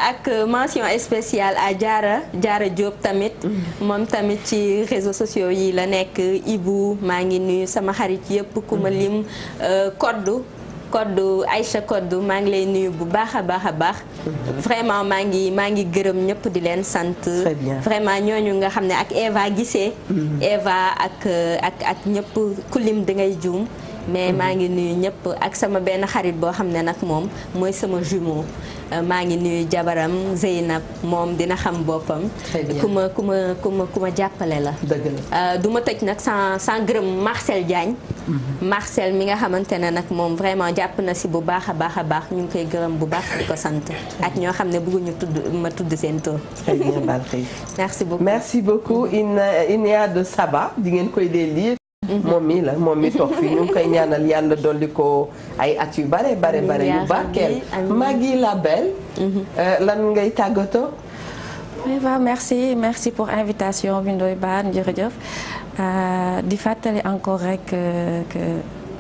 Speaker 3: ak mention spéciale à Diarra Diop tamit. moom tamit ci réseaux sociaux yi la nekk Ibou maa ngi nuyu sama xarit yëpp ku ma lim Koddu Aïcha Koddu maa ngi lay nuyu bu baax a baax. vraiment maa ngi gërëm ñëpp di leen sant. vraiment ñooñu nga xam ne ak Eva Guissé. Eva ak ñëpp ku lim da ngay juum. mais maa ngi nuyu ñëpp ak sama benn xarit boo xam ne nag moom mooy sama jumeau maa ngi nuyu jabaram Zeynab moom dina xam boppam. ku ma jàppale la.
Speaker 1: dëgg la
Speaker 3: du ma tëj nag sans gërëm Marcel Diagne. Marcel mi nga xamante ne nag moom vraiment jàpp na si bu baax a baax ñu ngi koy gërëm bu baax di ko sant. ak ñoo xam ne bëgguñu ma tudd seen tur.
Speaker 1: très bien Balkhi.
Speaker 3: merci beaucoup
Speaker 1: Inia de Saba di ngeen koy dee lire. moom mi toog fii ñu ngi koy ñaanal yàlla dolli ko ay at yu bare yu barkeel. Maggie la belle. lan ngay tàggatoo.
Speaker 4: merci pour invitation bi Ndoye Bane jërëjëf di fàttali encore rek que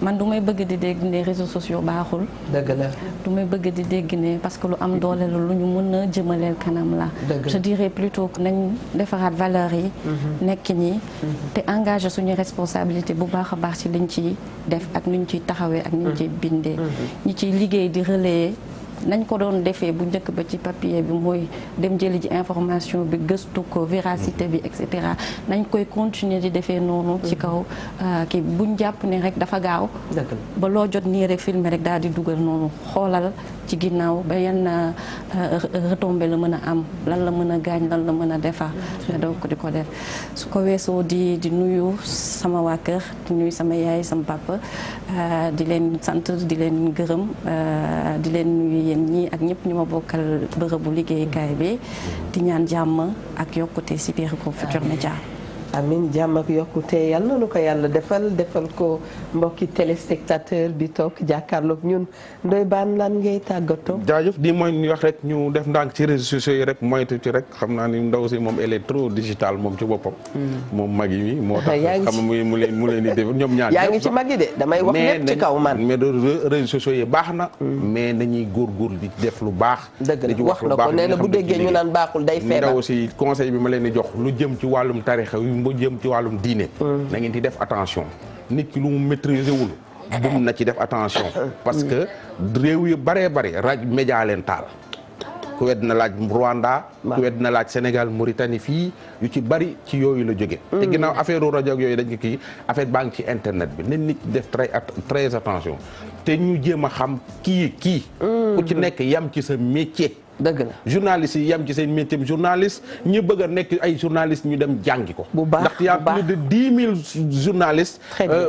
Speaker 4: man du may bëgg di dégg ne réseaux sociaux baaxul.
Speaker 1: dëgg la
Speaker 4: du may bëgg di dégg ne parce que lu am doole la lu ñu mën a jëmaleel kanam la. je dirais plutôt que nañ defaraat valeurs yi. nekkin yi. te engagé suñu responsabilité bu baax a baax ci liñ ciy def ak niñ ciy taxawee ak niñ ciy bindee. ñi ciy liggéey di relayer. nañ ko doon defee bu njëkk ba ci papier bi mooy dem jëli ji information bi gëstu ko véracité bi et cetera nañ koy continuer di defee noonu ci kaw kii buñ jàpp ne rek dafa gaaw ba loo jot nii rek filmer rek daal di dugal noonu xoolal ci ginnaaw ba yenn retombé la mën a am lan la mën a gaañ lan la mën a defar donc di ko def su ko weesoo di nuyu sama waa kër di nuyu sama yaay sama papa di leen sant di leen gërëm di leen nuyu yéen ñii ak ñëpp ñu ma bokkal bërëbu liggéeyukaay bi di ñaan jàmm ak yokkute si biir Groupe Futurs Médias.
Speaker 1: amiin jàmm ak yokkute yal na nu ko yàlla defal ko mbokki téléspectateur bi toog jàkkaarloog ñun Ndoye Bane lan ngay tàggatoo.
Speaker 2: jaajëf di mooy ñu wax rek ñu def ndànk ci réseaux sociaux yi rek moytu ci rek xam naa ni ndaw si moom elle est trop digital moom ci boppam. moom mag yi moo tax xam nga mu leen di def ñoom ñaar
Speaker 1: yaa ngi ci mag yi de damay wax lépp ci kaw man.
Speaker 2: mais réseaux sociaux yi baax na. mais nañuy góorgóorlu di def lu baax.
Speaker 1: dëgg la wax na ko nee na bu déggee ñu naan baaxul day feebar.
Speaker 2: ndaw si conseil bi ma leen di jox lu jëm ci wàllum tarixa mu jëm ci wàllum diine na ngeen di def attention nit ki lu mu maîtriser wul bum na ci def attention parce que réew yu bare rajo média leen taal ku wedd na laaj Rwanda ku wedd na laaj Sénégal Mauritanie fii yu ci bari ci yooyu la jóge te ginnaaw affaire rajo ak yooyu dañ ko kii affaire baa ngi ci internet bi nen nit def très attention te ñu jéem a xam kii ku ci nekk yam ci sa métier.
Speaker 1: dëgg la
Speaker 2: journaliste yi yam ci seen métier journaliste ñi bëgg a nekk ay journaliste ñu dem jàngi ko.
Speaker 1: bu baax
Speaker 2: ndax y a plus de 10 000 journalistes.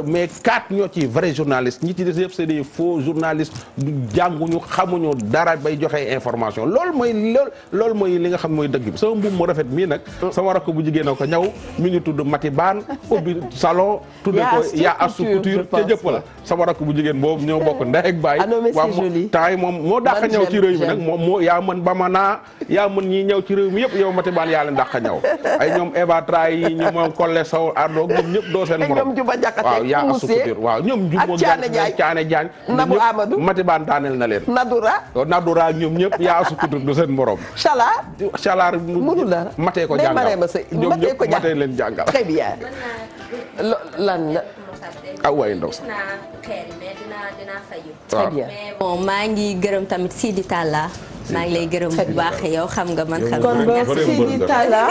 Speaker 2: mais 4 ñoo ci vrai journaliste ñi ci des yëpp c'est des faux journalistes jànguñu xamuñu dara bay joxe information loolu mooy li nga xam mooy dëgg bi sama mbubb mu rafet mii nag. sama rakk bu jigéen a ko ñaw mi ngi tudd Mati Baan ubbi salon. tudde ko yaa Astou Couture te jëpp la sama rakk bu jigéen boobu ñoo bokk ndey ak baay. temps yi moom moo dàq ñëw ci réew mi nag moom moo yaa mën Bamana yaa mën ñi ñëw ci réew mi yëpp yow Mati Baan yaa leen dàq ñëw ay ñoom Eva Tra yi ñu moom Collé Sow Ardo ñoom ñëpp doo seen morom waaw yaa Astou Couture waaw ñoom Jumbo Caane Jaañ
Speaker 1: Nabou Amadou
Speaker 2: Mati Baan daaneel na leen Nadoura ñoom ñëpp yaa Astou Couture du seen morom Chalaar
Speaker 1: mënu la
Speaker 2: matee ko jàngal ñoom ñëpp matee leen jàngal
Speaker 1: très bien lan la
Speaker 2: waaye ndaw sax
Speaker 3: très bien mais bon maa ngi gërëm tamit Sidi Talla maa ngi lay gërëm bu baax yow xam nga man xam
Speaker 1: kon
Speaker 3: nga.
Speaker 1: ba Sidi Talla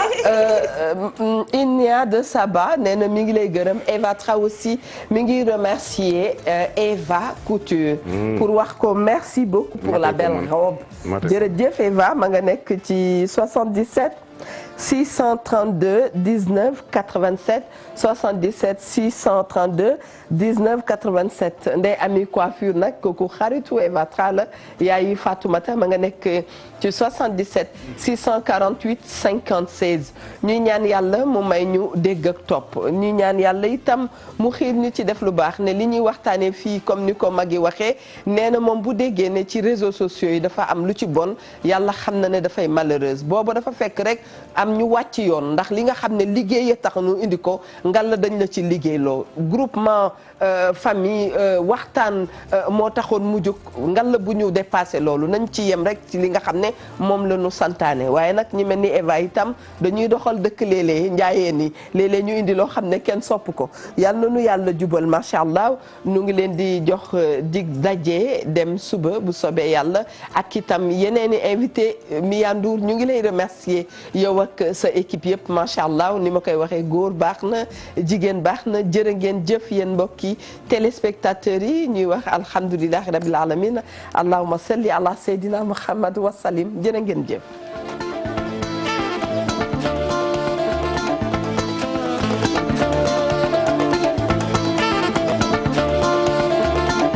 Speaker 1: Inia de Saba nee na mi ngi lay gërëm Eva Tra aussi mi ngi remercier Eva Couture. pour wax ko merci beaucoup pour la belle robe. jërëjëf Eva ma nga nekk ci 77 632 19 87 77 632 19 87 Ndeye Ami coiffure nag kooku xaritu Eva Tra la yaayu Fatoumata ma nga nekk ci 77 648 56 ñuy ñaan yàlla mu may ñu dégg ak topp ñuy ñaan yàlla itam mu xiir ñu ci def lu baax ne li ñuy waxtaanee fii comme ni ko Magui waxee nee na moom bu déggee ne ci réseaux sociaux yi dafa am lu ci bon yàlla xam na ne dafay malheureuse booba dafa fekk rek am ñu wàcc yoon ndax li nga xam ne liggéey a tax ñu indi ko ngal dañ la ci liggéeyloo groupement famille waxtaan moo taxoon mu jóg ngal bu ñu dépassé loolu nañ ci yem rek ci li nga xam ne moom la ñu santaane waaye nag ñi mel ni Eva itam dañuy doxal dëkk léeg-léeg njaayeen yi léeg-léeg ñu indi loo xam ne kenn sopp ko yal na nu yàlla jubal macha allah nu ngi leen di jox dig daje dem suba bu sobee yàlla ak itam yeneen i invité Mia Ndour ñu ngi lay remercier yow ak sa équipe yëpp macha allah ni ma koy waxee góor baax na jigéen baax na jërë ngeen jëf yéen mbokki téléspectateurs yi ñuy wax alhamdulilahi rabil alamin allahumma salli ala sayyidina muhammad wa salim jërë ngeen jëf